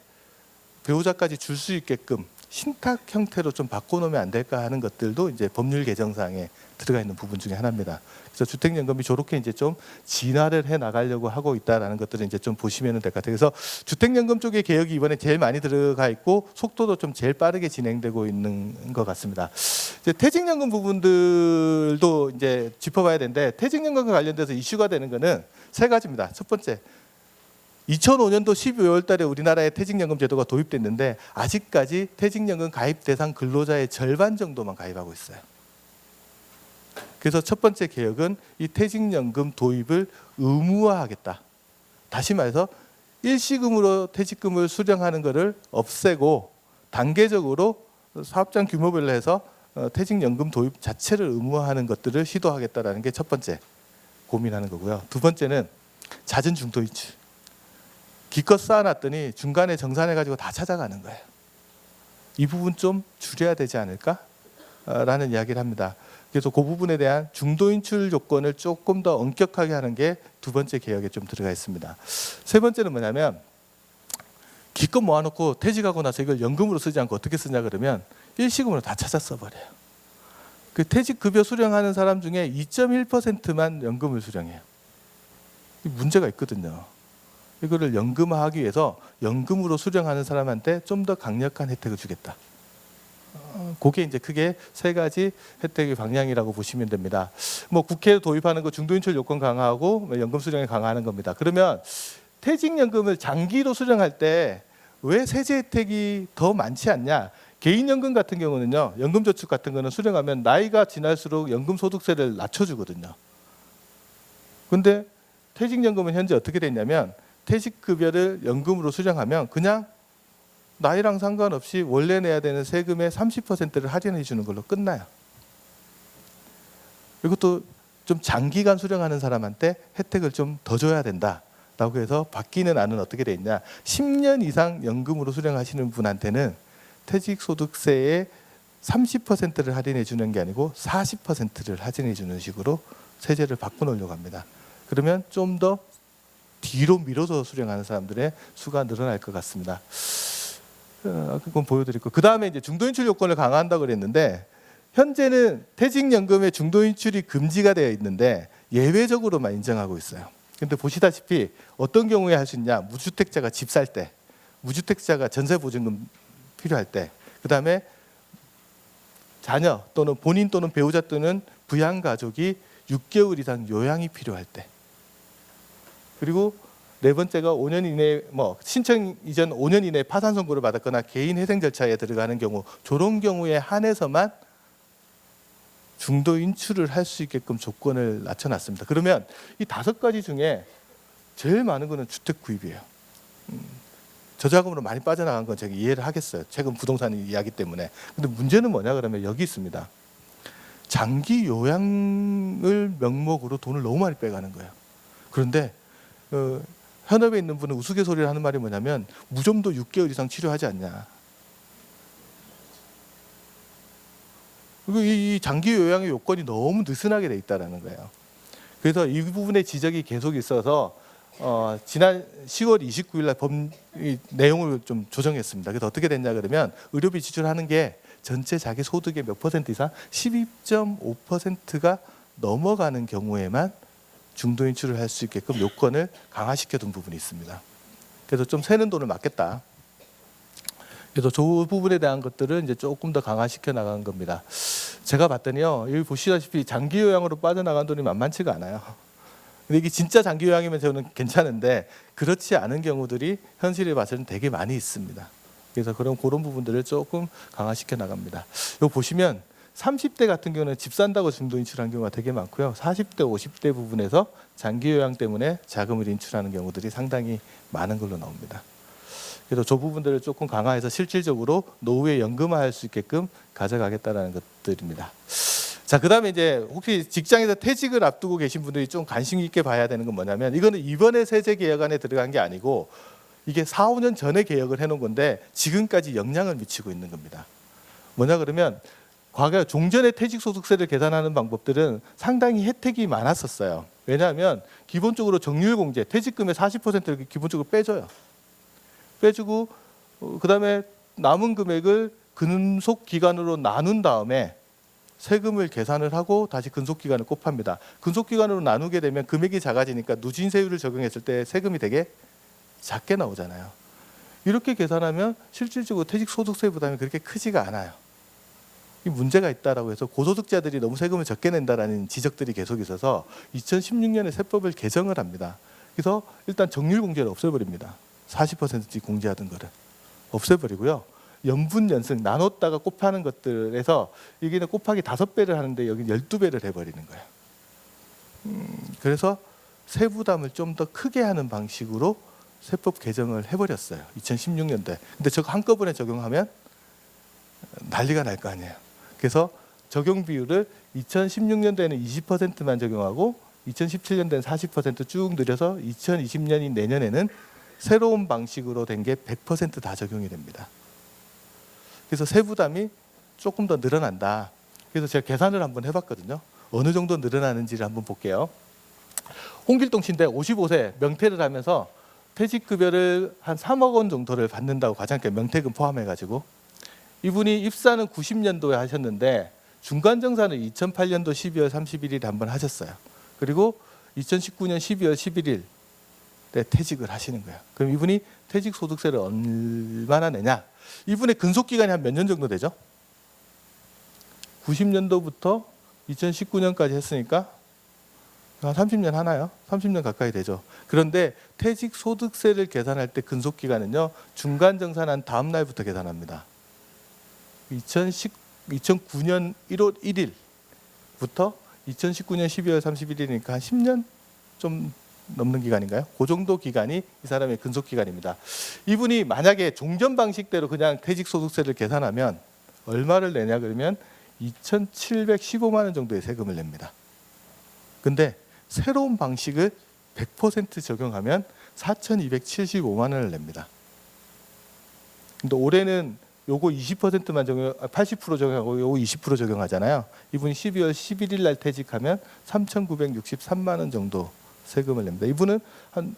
배우자까지 줄 수 있게끔 신탁 형태로 좀 바꿔놓으면 안 될까 하는 것들도 이제 법률 개정사항에 들어가 있는 부분 중에 하나입니다. 그래서 주택연금이 저렇게 이제 좀 진화를 해 나가려고 하고 있다라는 것들을 이제 좀 보시면 될 것 같아요. 그래서 주택연금 쪽의 개혁이 이번에 제일 많이 들어가 있고 속도도 좀 제일 빠르게 진행되고 있는 것 같습니다. 이제 퇴직연금 부분들도 이제 짚어봐야 되는데, 퇴직연금과 관련돼서 이슈가 되는 거는 세 가지입니다. 첫 번째, 2005년도 12월 달에 우리나라에 퇴직연금 제도가 도입됐는데 아직까지 퇴직연금 가입 대상 근로자의 절반 정도만 가입하고 있어요. 그래서 첫 번째 개혁은 이 퇴직연금 도입을 의무화하겠다. 다시 말해서 일시금으로 퇴직금을 수령하는 것을 없애고 단계적으로 사업장 규모별로 해서 퇴직연금 도입 자체를 의무화하는 것들을 시도하겠다라는 게 첫 번째 고민하는 거고요. 두 번째는 잦은 중도인출. 기껏 쌓아놨더니 중간에 정산해가지고 다 찾아가는 거예요. 이 부분 좀 줄여야 되지 않을까라는 이야기를 합니다. 그래서 그 부분에 대한 중도인출 조건을 조금 더 엄격하게 하는 게 두 번째 개혁에 좀 들어가 있습니다. 세 번째는 뭐냐면, 기껏 모아놓고 퇴직하고 나서 이걸 연금으로 쓰지 않고 어떻게 쓰냐 그러면 일시금으로 다 찾아 써버려요. 그 퇴직급여 수령하는 사람 중에 2.1%만 연금을 수령해요. 이 문제가 있거든요. 이거를 연금화하기 위해서 연금으로 수령하는 사람한테 좀 더 강력한 혜택을 주겠다. 그게 이제 크게 세 가지 혜택의 방향이라고 보시면 됩니다. 뭐 국회 도입하는 거 중도인출 요건 강화하고 연금 수령을 강화하는 겁니다. 그러면 퇴직연금을 장기로 수령할 때 왜 세제 혜택이 더 많지 않냐? 개인연금 같은 경우는요, 연금저축 같은 거는 수령하면 나이가 지날수록 연금소득세를 낮춰주거든요. 근데 퇴직연금은 현재 어떻게 됐냐면 퇴직급여를 연금으로 수령하면 그냥 나이랑 상관없이 원래 내야 되는 세금의 30%를 할인해 주는 걸로 끝나요. 이것도 좀 장기간 수령하는 사람한테 혜택을 좀 더 줘야 된다라고 해서 바뀌는 안은 어떻게 돼 있냐. 10년 이상 연금으로 수령하시는 분한테는 퇴직소득세의 30%를 할인해 주는 게 아니고 40%를 할인해 주는 식으로 세제를 바꿔놓으려고 합니다. 그러면 좀 더 뒤로 미뤄서 수령하는 사람들의 수가 늘어날 것 같습니다. 그건 보여드리고, 그 다음에 이제 중도인출 요건을 강화한다고 그랬는데, 현재는 퇴직연금의 중도인출이 금지가 되어 있는데 예외적으로만 인정하고 있어요. 근데 보시다시피 어떤 경우에 할 수 있냐. 무주택자가 집 살 때, 무주택자가 전세보증금 필요할 때, 그 다음에 자녀 또는 본인 또는 배우자 또는 부양가족이 6개월 이상 요양이 필요할 때, 그리고 네 번째가 5년 이내 신청 이전 5년 이내 파산 선고를 받았거나 개인 회생 절차에 들어가는 경우, 저런 경우에 한해서만 중도 인출을 할 수 있게끔 조건을 낮춰놨습니다. 그러면 이 5가지 중에 제일 많은 거는 주택 구입이에요. 저자금으로 많이 빠져나간 건 제가 이해를 하겠어요. 최근 부동산 이야기 때문에. 근데 문제는 뭐냐 그러면 여기 있습니다. 장기 요양을 명목으로 돈을 너무 많이 빼가는 거예요. 그런데 현업에 있는 분은 우스갯소리를 하는 말이 뭐냐면 무좀도 6개월 이상 치료하지 않냐. 그리고 이 장기 요양의 요건이 너무 느슨하게 돼 있다는 거예요. 그래서 이 부분의 지적이 계속 있어서 지난 10월 29일 날 내용을 좀 조정했습니다. 그래서 어떻게 됐냐 그러면 의료비 지출하는 게 전체 자기 소득의 몇 퍼센트 이상 12.5%가 넘어가는 경우에만 중도 인출을 할 수 있게끔 요건을 강화시켜 둔 부분이 있습니다. 그래서 좀 새는 돈을 막겠다. 그래서 저 부분에 대한 것들을 이제 조금 더 강화시켜 나간 겁니다. 제가 봤더니요, 여기 보시다시피 장기 요양으로 빠져나간 돈이 만만치가 않아요. 근데 이게 진짜 장기 요양이면 저는 괜찮은데 그렇지 않은 경우들이 현실에 봐서는 되게 많이 있습니다. 그래서 그런 부분들을 조금 강화시켜 나갑니다. 여기 보시면 30대 같은 경우는 집 산다고 중도 인출하는 경우가 되게 많고요. 40대, 50대 부분에서 장기 요양 때문에 자금을 인출하는 경우들이 상당히 많은 걸로 나옵니다. 그래서 저 부분들을 조금 강화해서 실질적으로 노후에 연금화할 수 있게끔 가져가겠다는 것들입니다. 자, 그다음에 이제 혹시 직장에서 퇴직을 앞두고 계신 분들이 좀 관심 있게 봐야 되는 건 뭐냐면, 이거는 이번에 세제 개혁안에 들어간 게 아니고 이게 4, 5년 전에 개혁을 해놓은 건데 지금까지 영향을 미치고 있는 겁니다. 뭐냐 그러면 과거 종전의 퇴직소득세를 계산하는 방법들은 상당히 혜택이 많았었어요. 왜냐하면 기본적으로 정률공제, 퇴직금의 40%를 기본적으로 빼줘요. 빼주고 그다음에 남은 금액을 근속기간으로 나눈 다음에 세금을 계산을 하고 다시 근속기간을 곱합니다. 근속기간으로 나누게 되면 금액이 작아지니까 누진세율을 적용했을 때 세금이 되게 작게 나오잖아요. 이렇게 계산하면 실질적으로 퇴직소득세 부담이 그렇게 크지가 않아요. 이 문제가 있다라고 해서 고소득자들이 너무 세금을 적게 낸다라는 지적들이 계속 있어서 2016년에 세법을 개정을 합니다. 그래서 일단 정률공제를 없애버립니다. 40%씩 공제하던 거를 없애버리고요. 연분 연승 나눴다가 곱하는 것들에서 여기는 곱하기 5배를 하는데 여기는 12배를 해버리는 거예요. 그래서 세부담을 좀 더 크게 하는 방식으로 세법 개정을 해버렸어요. 2016년도에. 근데 저거 한꺼번에 적용하면 난리가 날 거 아니에요. 그래서 적용 비율을 2016년도에는 20%만 적용하고 2017년도에는 40%쭉 늘려서 2020년인 내년에는 새로운 방식으로 된 게 100% 다 적용이 됩니다. 그래서 세부담이 조금 더 늘어난다. 그래서 제가 계산을 한번 해봤거든요. 어느 정도 늘어나는지를 한번 볼게요. 홍길동 씨인데 55세 명퇴를 하면서 퇴직급여를 한 3억 원 정도를 받는다고 가정할게요. 명퇴금 포함해가지고. 이분이 입사는 90년도에 하셨는데 중간정산을 2008년도 12월 31일에 한번 하셨어요. 그리고 2019년 12월 11일 때 퇴직을 하시는 거예요. 그럼 이분이 퇴직소득세를 얼마나 내냐? 이분의 근속기간이 한 몇 년 정도 되죠? 90년도부터 2019년까지 했으니까 한 30년 하나요? 30년 가까이 되죠. 그런데 퇴직소득세를 계산할 때 근속기간은요, 중간정산한 다음 날부터 계산합니다. 2009년 1월 1일부터 2019년 12월 31일이니까 한 10년 좀 넘는 기간인가요? 그 정도 기간이 이 사람의 근속 기간입니다. 이분이 만약에 종전 방식대로 그냥 퇴직소득세를 계산하면 얼마를 내냐 그러면 2,715만 원 정도의 세금을 냅니다. 근데 새로운 방식을 100% 적용하면 4,275만 원을 냅니다. 근데 올해는 요거 20%만 적용, 80% 적용하고 요거 20% 적용하잖아요. 이분이 12월 11일 날 퇴직하면 3,963만 원 정도 세금을 냅니다. 이분은 한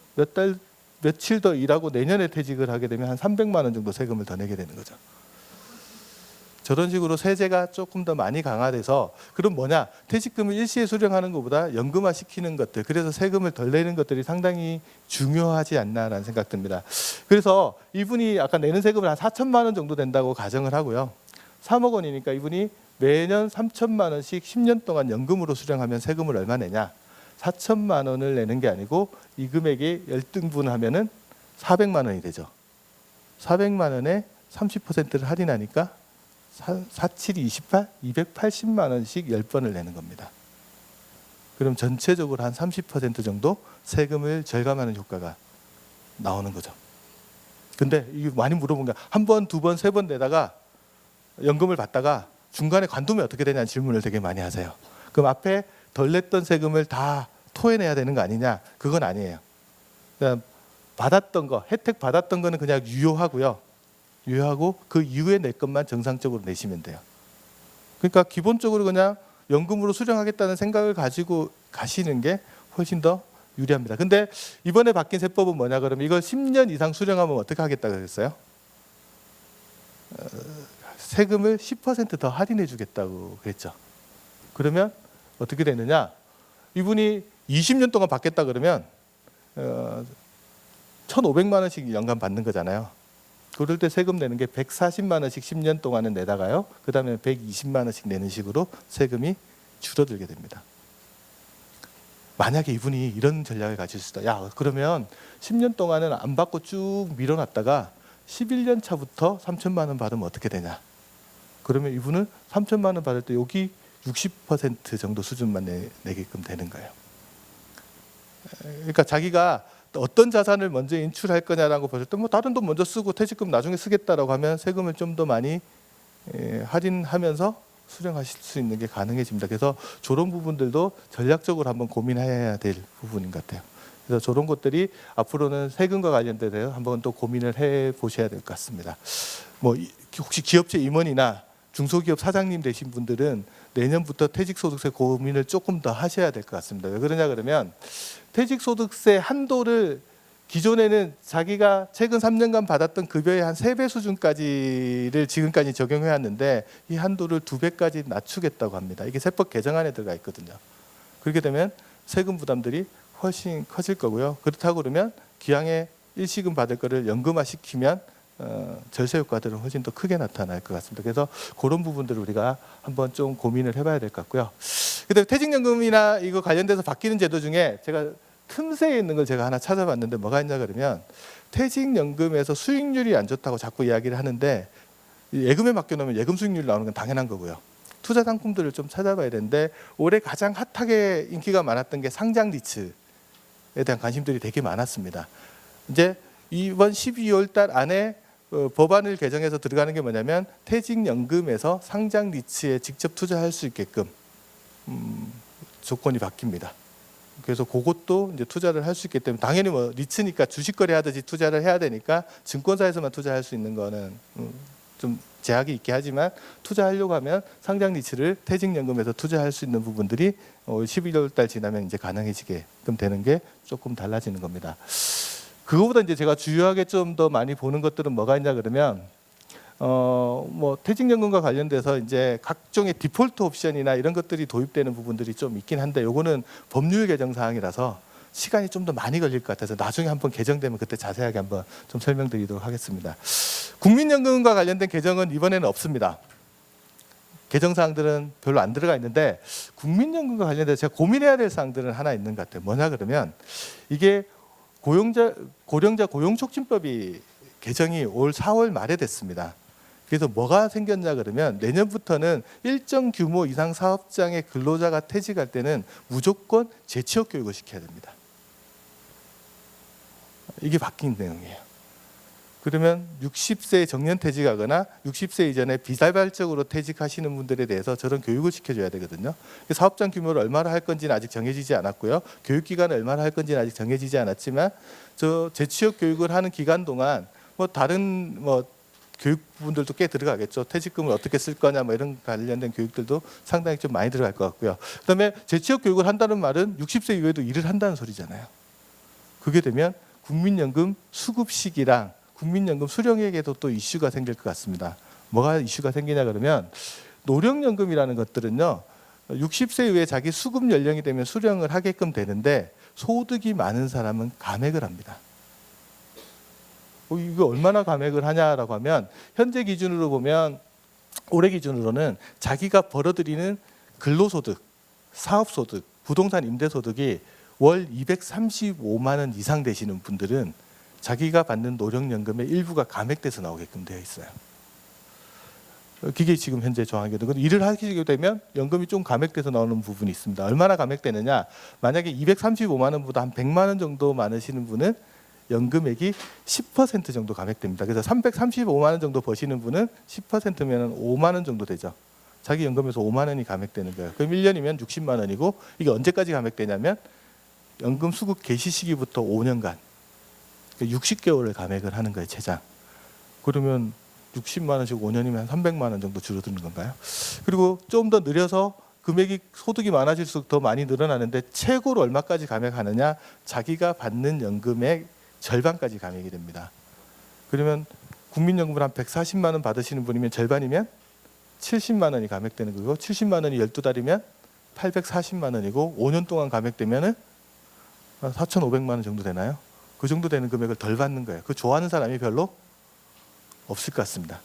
며칠 더 일하고 내년에 퇴직을 하게 되면 한 300만 원 정도 세금을 더 내게 되는 거죠. 저런 식으로 세제가 조금 더 많이 강화돼서 그럼 뭐냐? 퇴직금을 일시에 수령하는 것보다 연금화 시키는 것들, 그래서 세금을 덜 내는 것들이 상당히 중요하지 않나라는 생각 듭니다. 그래서 이분이 아까 내는 세금을 한 4천만 원 정도 된다고 가정을 하고요. 3억 원이니까 이분이 매년 3천만 원씩 10년 동안 연금으로 수령하면 세금을 얼마 내냐? 4천만 원을 내는 게 아니고 이 금액이 열등분하면은 400만 원이 되죠. 400만 원에 30%를 할인하니까 47, 28, 280만 원씩 10번을 내는 겁니다. 그럼 전체적으로 한 30% 정도 세금을 절감하는 효과가 나오는 거죠. 근데 이게 많이 물어본 게 한 번, 두 번, 세 번 내다가 연금을 받다가 중간에 관두면 어떻게 되냐는 질문을 되게 많이 하세요. 그럼 앞에 덜 냈던 세금을 다 토해내야 되는 거 아니냐? 그건 아니에요. 그냥 받았던 거, 혜택 받았던 거는 그냥 유효하고요. 유효하고 그 이후에 낼 것만 정상적으로 내시면 돼요. 그러니까 기본적으로 그냥 연금으로 수령하겠다는 생각을 가지고 가시는 게 훨씬 더 유리합니다. 근데 이번에 바뀐 세법은 뭐냐 그러면 이걸 10년 이상 수령하면 어떻게 하겠다 그랬어요? 세금을 10% 더 할인해 주겠다고 그랬죠. 그러면 어떻게 되느냐? 이분이 20년 동안 받겠다 그러면 1,500만 원씩 연간 받는 거잖아요. 그럴 때 세금 내는 게 140만 원씩 10년 동안은 내다가요. 그 다음에 120만 원씩 내는 식으로 세금이 줄어들게 됩니다. 만약에 이분이 이런 전략을 가질 수 있다. 야, 그러면 10년 동안은 안 받고 쭉 밀어놨다가 11년 차부터 3천만 원 받으면 어떻게 되냐. 그러면 이분은 3천만 원 받을 때 여기 60% 정도 수준만 내게끔 되는 거예요. 그러니까 자기가 어떤 자산을 먼저 인출할 거냐라고 봤을 때 뭐 다른 돈 먼저 쓰고 퇴직금 나중에 쓰겠다라고 하면 세금을 좀 더 많이 할인하면서 수령하실 수 있는 게 가능해집니다. 그래서 저런 부분들도 전략적으로 한번 고민해야 될 부분인 것 같아요. 그래서 저런 것들이 앞으로는 세금과 관련돼서 한번 또 고민을 해 보셔야 될 것 같습니다. 뭐 혹시 기업체 임원이나 중소기업 사장님 되신 분들은 내년부터 퇴직소득세 고민을 조금 더 하셔야 될 것 같습니다. 왜 그러냐 그러면 퇴직소득세 한도를 기존에는 자기가 최근 3년간 받았던 급여의 한 3배 수준까지를 지금까지 적용해 왔는데 이 한도를 2배까지 낮추겠다고 합니다. 이게 세법 개정안에 들어가 있거든요. 그렇게 되면 세금 부담들이 훨씬 커질 거고요. 그렇다고 그러면 기왕에 일시금 받을 거를 연금화 시키면 절세 효과들은 훨씬 더 크게 나타날 것 같습니다. 그래서 그런 부분들을 우리가 한번 좀 고민을 해봐야 될 것 같고요. 그다음에 퇴직연금이나 이거 관련돼서 바뀌는 제도 중에 제가 틈새에 있는 걸 제가 하나 찾아봤는데 뭐가 있냐 그러면 퇴직연금에서 수익률이 안 좋다고 자꾸 이야기를 하는데 예금에 맡겨놓으면 예금 수익률이 나오는 건 당연한 거고요. 투자 상품들을 좀 찾아봐야 되는데 올해 가장 핫하게 인기가 많았던 게 상장 리츠에 대한 관심들이 되게 많았습니다. 이제 이번 12월 달 안에 법안을 개정해서 들어가는 게 뭐냐면 퇴직연금에서 상장 리츠에 직접 투자할 수 있게끔 조건이 바뀝니다. 그래서 그것도 이제 투자를 할 수 있기 때문에 당연히 뭐 리츠니까 주식 거래하듯이 투자를 해야 되니까 증권사에서만 투자할 수 있는 거는 좀 제약이 있게 하지만 투자하려고 하면 상장 리츠를 퇴직연금에서 투자할 수 있는 부분들이 12월 달 지나면 이제 가능해지게끔 되는 게 조금 달라지는 겁니다. 그거보다 이제 제가 주요하게 좀 더 많이 보는 것들은 뭐가 있냐 그러면 뭐 퇴직연금과 관련돼서 이제 각종의 디폴트 옵션이나 이런 것들이 도입되는 부분들이 좀 있긴 한데 요거는 법률 개정 사항이라서 시간이 좀 더 많이 걸릴 것 같아서 나중에 한번 개정되면 그때 자세하게 한번 좀 설명드리도록 하겠습니다. 국민연금과 관련된 개정은 이번에는 없습니다. 개정 사항들은 별로 안 들어가 있는데 국민연금과 관련돼서 제가 고민해야 될 사항들은 하나 있는 것 같아요. 뭐냐 그러면 이게 고령자 고용촉진법이 개정이 올 4월 말에 됐습니다. 그래서 뭐가 생겼냐 그러면 내년부터는 일정 규모 이상 사업장의 근로자가 퇴직할 때는 무조건 재취업 교육을 시켜야 됩니다. 이게 바뀐 내용이에요. 그러면 60세에 정년퇴직하거나 60세 이전에 비자발적으로 퇴직하시는 분들에 대해서 저런 교육을 시켜줘야 되거든요. 사업장 규모를 얼마나 할 건지는 아직 정해지지 않았고요. 교육기간을 얼마나 할 건지는 아직 정해지지 않았지만 저 재취업 교육을 하는 기간 동안 뭐 다른 뭐 교육 부분들도 꽤 들어가겠죠. 퇴직금을 어떻게 쓸 거냐 뭐 이런 관련된 교육들도 상당히 좀 많이 들어갈 것 같고요. 그다음에 재취업 교육을 한다는 말은 60세 이후에도 일을 한다는 소리잖아요. 그게 되면 국민연금 수급 시기랑 국민연금 수령액에도 또 이슈가 생길 것 같습니다. 뭐가 이슈가 생기냐 그러면 노령연금이라는 것들은요. 60세 이후에 자기 수급 연령이 되면 수령을 하게끔 되는데 소득이 많은 사람은 감액을 합니다. 이거 얼마나 감액을 하냐라고 하면 현재 기준으로 보면 올해 기준으로는 자기가 벌어들이는 근로소득, 사업소득, 부동산 임대소득이 월 235만 원 이상 되시는 분들은 자기가 받는 노령연금의 일부가 감액돼서 나오게끔 되어 있어요. 그게 지금 현재 정하거든요. 일을 하시게 되면 연금이 좀 감액돼서 나오는 부분이 있습니다. 얼마나 감액되느냐? 만약에 235만 원보다 한 100만 원 정도 많으시는 분은 연금액이 10% 정도 감액됩니다. 그래서 335만 원 정도 버시는 분은 10%면 5만 원 정도 되죠. 자기 연금에서 5만 원이 감액되는 거예요. 그럼 1년이면 60만 원이고 이게 언제까지 감액되냐면 연금 수급 개시 시기부터 5년간 60개월을 감액을 하는 거예요. 최장. 그러면 60만 원씩 5년이면 300만 원 정도 줄어드는 건가요? 그리고 좀 더 느려서 금액이 소득이 많아질수록 더 많이 늘어나는데 최고로 얼마까지 감액하느냐? 자기가 받는 연금의 절반까지 감액이 됩니다. 그러면 국민연금을 한 140만 원 받으시는 분이면 절반이면 70만 원이 감액되는 거고 70만 원이 12달이면 840만 원이고 5년 동안 감액되면은 4,500만 원 정도 되나요? 그 정도 되는 금액을 덜 받는 거예요. 그 좋아하는 사람이 별로 없을 것 같습니다.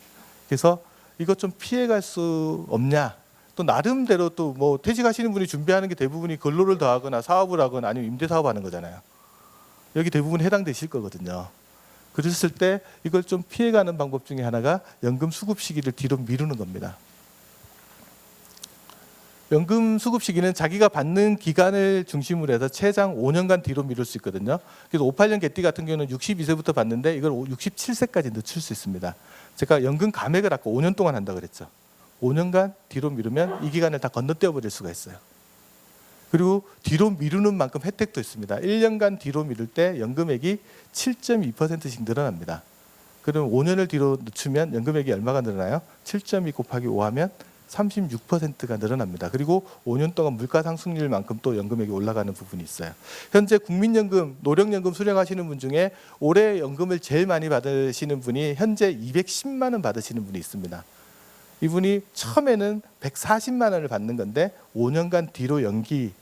그래서 이것 좀 피해갈 수 없냐? 또 나름대로 또 뭐 퇴직하시는 분이 준비하는 게 대부분이 근로를 더하거나 사업을 하거나 아니면 임대사업 하는 거잖아요. 여기 대부분 해당되실 거거든요. 그랬을 때 이걸 좀 피해가는 방법 중에 하나가 연금 수급 시기를 뒤로 미루는 겁니다. 연금 수급 시기는 자기가 받는 기간을 중심으로 해서 최장 5년간 뒤로 미룰 수 있거든요. 그래서 58년 개띠 같은 경우는 62세부터 받는데 이걸 67세까지 늦출 수 있습니다. 제가 연금 감액을 아까 5년 동안 한다고 그랬죠. 5년간 뒤로 미루면 이 기간을 다 건너뛰어 버릴 수가 있어요. 그리고 뒤로 미루는 만큼 혜택도 있습니다. 1년간 뒤로 미룰 때 연금액이 7.2%씩 늘어납니다. 그럼 5년을 뒤로 늦추면 연금액이 얼마가 늘어나요? 7.2 곱하기 5 하면 36%가 늘어납니다. 그리고 5년 동안 물가 상승률만큼 또 연금액이 올라가는 부분이 있어요. 현재 국민연금, 노령연금 수령하시는 분 중에 올해 연금을 제일 많이 받으시는 분이 현재 210만 원 받으시는 분이 있습니다. 이분이 처음에는 140만 원을 받는 건데 5년간 뒤로 연기해서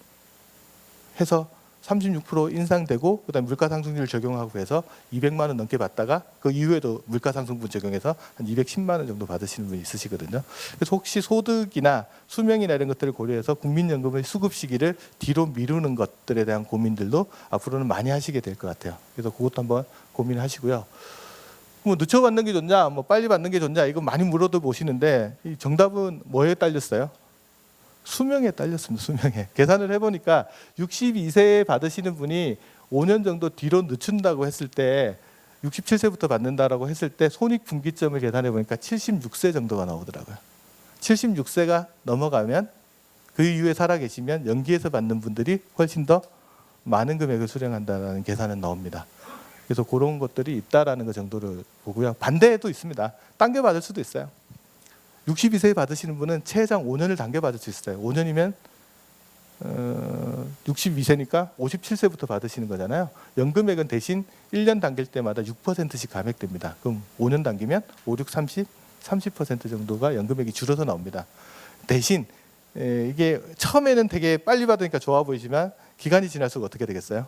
36% 인상되고 그다음에 물가 상승률 적용하고 해서 200만 원 넘게 받다가 그 이후에도 물가 상승분 적용해서 한 210만 원 정도 받으시는 분이 있으시거든요. 그래서 혹시 소득이나 수명이나 이런 것들을 고려해서 국민연금의 수급 시기를 뒤로 미루는 것들에 대한 고민들도 앞으로는 많이 하시게 될 것 같아요. 그래서 그것도 한번 고민하시고요. 뭐 늦춰 받는 게 좋냐, 뭐 빨리 받는 게 좋냐 이거 많이 물어도 보시는데 이 정답은 뭐에 딸렸어요? 수명에 딸렸습니다. 수명에. 계산을 해보니까 62세에 받으시는 분이 5년 정도 뒤로 늦춘다고 했을 때 67세부터 받는다라고 했을 때 손익분기점을 계산해 보니까 76세 정도가 나오더라고요. 76세가 넘어가면 그 이후에 살아계시면 연기해서 받는 분들이 훨씬 더 많은 금액을 수령한다는 계산은 나옵니다. 그래서 그런 것들이 있다라는 것 정도를 보고요. 반대도 있습니다. 당겨받을 수도 있어요. 62세에 받으시는 분은 최장 5년을 당겨받을 수 있어요. 5년이면 62세니까 57세부터 받으시는 거잖아요. 연금액은 대신 1년 당길 때마다 6%씩 감액됩니다. 그럼 5년 당기면 5, 6, 30% 정도가 연금액이 줄어서 나옵니다. 대신 이게 처음에는 되게 빨리 받으니까 좋아 보이지만 기간이 지날수록 어떻게 되겠어요?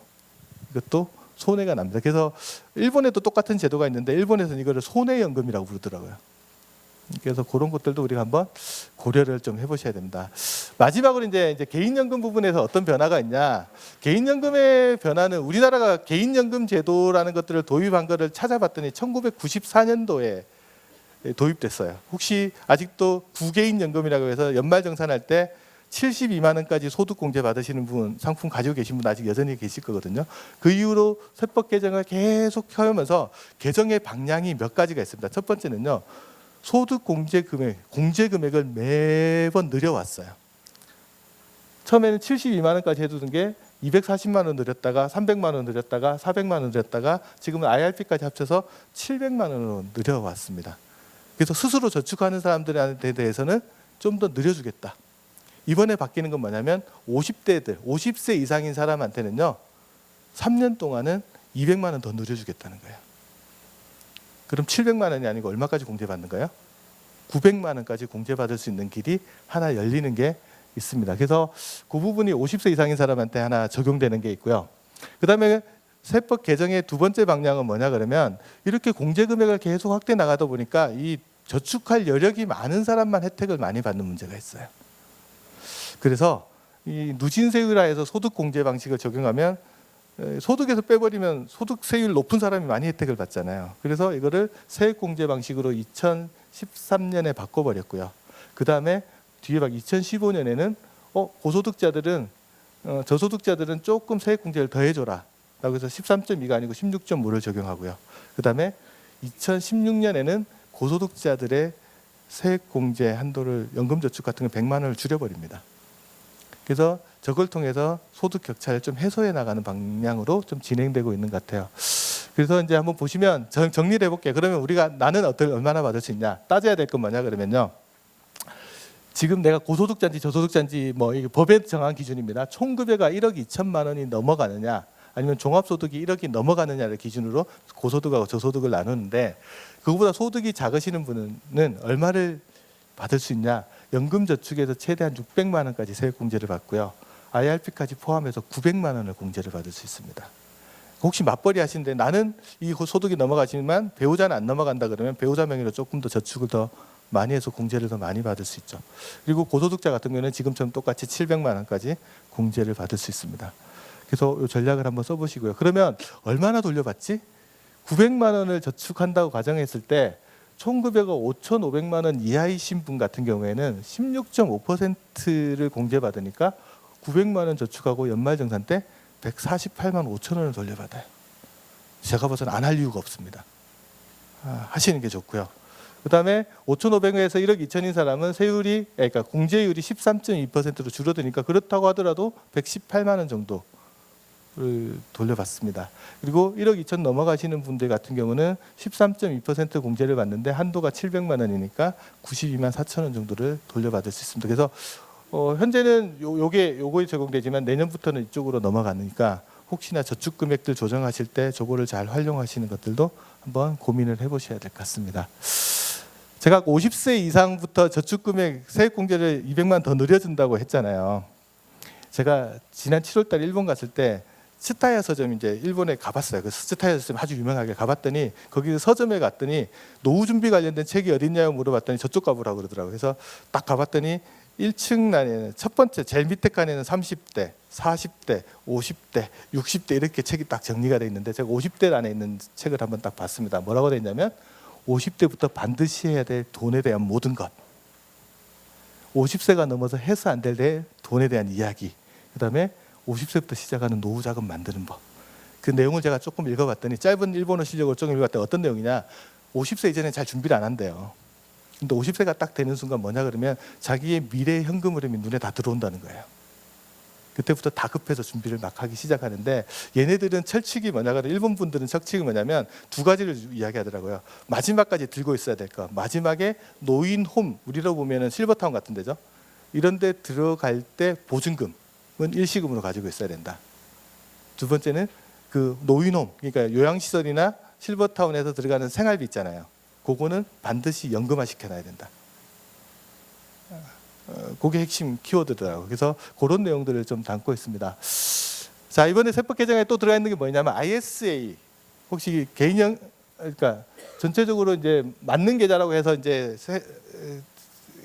이것도 손해가 납니다. 그래서 일본에도 똑같은 제도가 있는데 일본에서는 이거를 손해연금이라고 부르더라고요. 그래서 그런 것들도 우리가 한번 고려를 좀 해보셔야 됩니다. 마지막으로 이제 개인연금 부분에서 어떤 변화가 있냐? 개인연금의 변화는 우리나라가 개인연금 제도라는 것들을 도입한 것을 찾아봤더니 1994년도에 도입됐어요. 혹시 아직도 구개인 연금이라고 해서 연말정산할 때 72만 원까지 소득공제 받으시는 분, 상품 가지고 계신 분 아직 여전히 계실 거거든요. 그 이후로 세법 개정을 계속 펴면서 개정의 방향이 몇 가지가 있습니다. 첫 번째는요, 소득공제 금액, 공제 금액을 매번 늘려왔어요. 처음에는 72만 원까지 해두던 게 240만 원 늘렸다가 300만 원 늘렸다가 400만 원 늘렸다가 지금은 IRP까지 합쳐서 700만 원으로 늘려왔습니다. 그래서 스스로 저축하는 사람들에 대해서는 좀 더 늘려주겠다. 이번에 바뀌는 건 뭐냐면 50대들, 50세 이상인 사람한테는요, 3년 동안은 200만 원 더 늘려주겠다는 거예요. 그럼 700만 원이 아니고 얼마까지 공제받는 거예요? 900만 원까지 공제받을 수 있는 길이 하나 열리는 게 있습니다. 그래서 그 부분이 50세 이상인 사람한테 하나 적용되는 게 있고요. 그 다음에 세법 개정의 두 번째 방향은 뭐냐 그러면 이렇게 공제 금액을 계속 확대 나가다 보니까 이 저축할 여력이 많은 사람만 혜택을 많이 받는 문제가 있어요. 그래서 이 누진세율화해서 소득 공제 방식을 적용하면 소득에서 빼버리면 소득세율 높은 사람이 많이 혜택을 받잖아요. 그래서 이거를 세액공제 방식으로 2013년에 바꿔버렸고요. 그 다음에 뒤에 막 2015년에는 고소득자들은 저소득자들은 조금 세액공제를 더 해줘라 라고 해서 13.2가 아니고 16.5를 적용하고요. 그 다음에 2016년에는 고소득자들의 세액공제 한도를 연금저축 같은 거 100만 원을 줄여버립니다. 그래서 저걸 통해서 소득 격차를 좀 해소해 나가는 방향으로 좀 진행되고 있는 것 같아요. 그래서 이제 한번 보시면 정리를 해볼게요. 그러면 우리가 나는 얼마나 받을 수 있냐 따져야 될 건 뭐냐 그러면요. 지금 내가 고소득자인지 저소득자인지 뭐 이게 법에 정한 기준입니다. 총급여가 1억 2천만 원이 넘어가느냐 아니면 종합소득이 1억이 넘어가느냐를 기준으로 고소득하고 저소득을 나누는데 그거보다 소득이 작으시는 분은 얼마를 받을 수 있냐. 연금저축에서 최대한 600만 원까지 세액공제를 받고요. IRP까지 포함해서 900만 원을 공제를 받을 수 있습니다. 혹시 맞벌이 하시는데 나는 이 소득이 넘어가지만 배우자는 안 넘어간다 그러면 배우자 명의로 조금 더 저축을 더 많이 해서 공제를 더 많이 받을 수 있죠. 그리고 고소득자 같은 경우는 지금처럼 똑같이 700만 원까지 공제를 받을 수 있습니다. 그래서 이 전략을 한번 써보시고요. 그러면 얼마나 돌려받지? 900만 원을 저축한다고 가정했을 때 총급여가 5,500만 원 이하이신 분 같은 경우에는 16.5%를 공제받으니까 900만 원 저축하고 연말정산 때 148만 5천 원을 돌려받아요. 제가 봐서는 안 할 이유가 없습니다. 하시는 게 좋고요. 그다음에 5,500에서 1억 2천인 사람은 세율이 그러니까 공제율이 13.2%로 줄어드니까 그렇다고 하더라도 118만 원 정도 돌려받습니다. 그리고 1억 2천 넘어가시는 분들 같은 경우는 13.2% 공제를 받는데 한도가 700만 원이니까 92만 4천 원 정도를 돌려받을 수 있습니다. 그래서 현재는 요거에 적용되지만 내년부터는 이쪽으로 넘어가니까 혹시나 저축 금액들 조정하실 때 저거를 잘 활용하시는 것들도 한번 고민을 해보셔야 될 것 같습니다. 제가 50세 이상부터 저축 금액 세액 공제를 200만 더 늘려준다고 했잖아요. 제가 지난 7월달 일본 갔을 때 츠타야 서점 이제 일본에 가봤어요. 그 츠타야 서점 아주 유명하게 가봤더니 거기 서점에 갔더니 노후 준비 관련된 책이 어딨냐고 물어봤더니 저쪽 가보라고 그러더라고요. 그래서 딱 가봤더니 1층 란에는 첫 번째 제일 밑에 칸에는 30대, 40대, 50대, 60대 이렇게 책이 딱 정리가 돼 있는데 제가 50대 란에 있는 책을 한번 딱 봤습니다. 뭐라고 돼 있냐면 50대부터 반드시 해야 될 돈에 대한 모든 것, 50세가 넘어서 해서 안 될 돈에 대한 이야기, 그다음에 50세부터 시작하는 노후 자금 만드는 법. 그 내용을 제가 조금 읽어봤더니 짧은 일본어 실력을 조금 읽어봤더니 어떤 내용이냐, 50세 이전에 잘 준비를 안 한대요. 근데 50세가 딱 되는 순간 뭐냐 그러면 자기의 미래 현금 흐름이 눈에 다 들어온다는 거예요. 그때부터 다급해서 준비를 막 하기 시작하는데 얘네들은 철칙이 뭐냐 그러면 일본 분들은 철칙이 뭐냐면 두 가지를 이야기하더라고요. 마지막까지 들고 있어야 될 거. 마지막에 노인홈, 우리로 보면은 실버타운 같은 데죠. 이런 데 들어갈 때 보증금은 일시금으로 가지고 있어야 된다. 두 번째는 그 노인홈, 그러니까 요양시설이나 실버타운에서 들어가는 생활비 있잖아요. 그거는 반드시 연금화 시켜놔야 된다. 그게 핵심 키워드더라고요. 그래서 그런 내용들을 좀 담고 있습니다. 자, 이번에 세법 개정에 또 들어가 있는 게 뭐냐면 ISA, 혹시 개인형, 그러니까 전체적으로 이제 맞는 계좌라고 해서 이제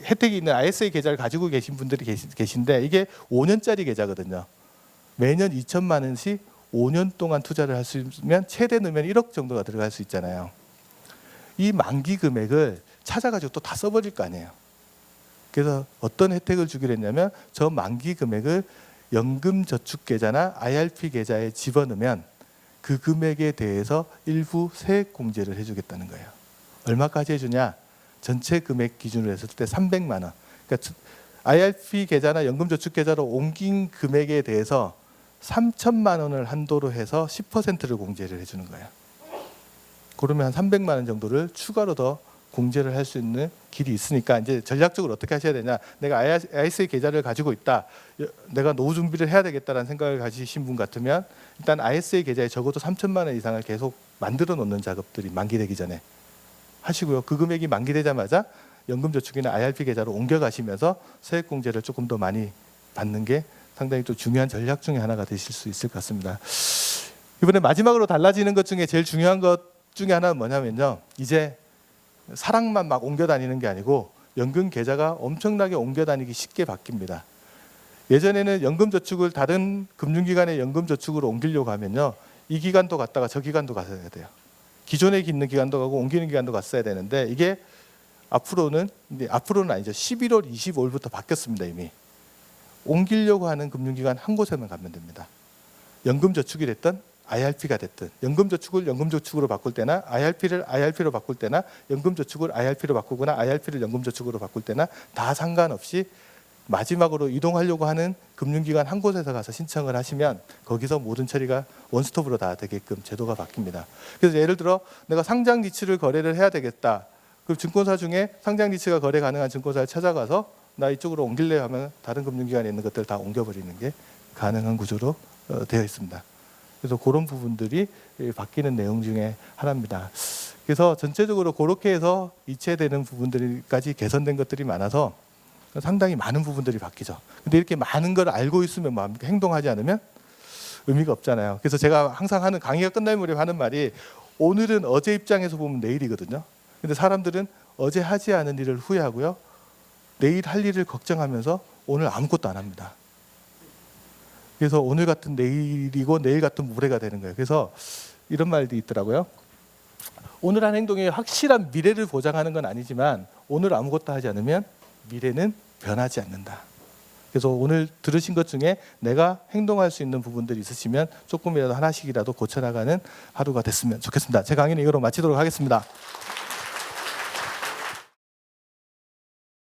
혜택이 있는 ISA 계좌를 가지고 계신 분들이 계신데 이게 5년짜리 계좌거든요. 매년 2천만 원씩 5년 동안 투자를 할 수 있으면 최대 넣으면 1억 정도가 들어갈 수 있잖아요. 이 만기 금액을 찾아가지고 또 다 써버릴 거 아니에요. 그래서 어떤 혜택을 주기로 했냐면 저 만기 금액을 연금저축계좌나 IRP 계좌에 집어넣으면 그 금액에 대해서 일부 세액 공제를 해주겠다는 거예요. 얼마까지 해주냐? 전체 금액 기준으로 했을 때 300만 원. 그러니까 IRP 계좌나 연금저축계좌로 옮긴 금액에 대해서 3천만 원을 한도로 해서 10%를 공제를 해주는 거예요. 그러면 한 300만 원 정도를 추가로 더 공제를 할 수 있는 길이 있으니까 이제 전략적으로 어떻게 하셔야 되냐. 내가 ISA 계좌를 가지고 있다. 내가 노후 준비를 해야 되겠다라는 생각을 가지신 분 같으면 일단 ISA 계좌에 적어도 3천만 원 이상을 계속 만들어 놓는 작업들이 만기되기 전에 하시고요. 그 금액이 만기되자마자 연금저축이나 IRP 계좌로 옮겨가시면서 세액 공제를 조금 더 많이 받는 게 상당히 또 중요한 전략 중에 하나가 되실 수 있을 것 같습니다. 이번에 마지막으로 달라지는 것 중에 제일 중요한 것 중에 하나는 뭐냐면요. 이제 사랑만 막 옮겨 다니는 게 아니고 연금 계좌가 엄청나게 옮겨 다니기 쉽게 바뀝니다. 예전에는 연금저축을 다른 금융기관의 연금저축으로 옮기려고 하면요. 이 기간도 갔다가 저 기간도 갔어야 돼요. 기존에 있는 기간도 가고 옮기는 기간도 갔어야 되는데 이게 앞으로는 아니죠. 11월 25일부터 바뀌었습니다. 이미. 옮기려고 하는 금융기관 한 곳에만 가면 됩니다. 연금저축이 됐든 IRP가 됐든 연금저축을 연금저축으로 바꿀 때나 IRP를 IRP로 바꿀 때나 연금저축을 IRP로 바꾸거나 IRP를 연금저축으로 바꿀 때나 다 상관없이 마지막으로 이동하려고 하는 금융기관 한 곳에서 가서 신청을 하시면 거기서 모든 처리가 원스톱으로 다 되게끔 제도가 바뀝니다. 그래서 예를 들어 내가 상장 리츠를 거래를 해야 되겠다. 그 증권사 중에 상장 리츠가 거래 가능한 증권사를 찾아가서 나 이쪽으로 옮길래 하면 다른 금융기관에 있는 것들 다 옮겨버리는 게 가능한 구조로 되어 있습니다. 그래서 그런 부분들이 바뀌는 내용 중에 하나입니다. 그래서 전체적으로 그렇게 해서 이체되는 부분들까지 개선된 것들이 많아서 상당히 많은 부분들이 바뀌죠. 근데 이렇게 많은 걸 알고 있으면 뭐합니까? 행동하지 않으면 의미가 없잖아요. 그래서 제가 항상 하는 강의가 끝날 무렵 하는 말이 오늘은 어제 입장에서 보면 내일이거든요. 근데 사람들은 어제 하지 않은 일을 후회하고요. 내일 할 일을 걱정하면서 오늘 아무것도 안 합니다. 그래서 오늘 같은 내일이고 내일 같은 모레가 되는 거예요. 그래서 이런 말도 있더라고요. 오늘 한 행동이 확실한 미래를 보장하는 건 아니지만 오늘 아무것도 하지 않으면 미래는 변하지 않는다. 그래서 오늘 들으신 것 중에 내가 행동할 수 있는 부분들이 있으시면 조금이라도 하나씩이라도 고쳐나가는 하루가 됐으면 좋겠습니다. 제 강의는 이거로 마치도록 하겠습니다.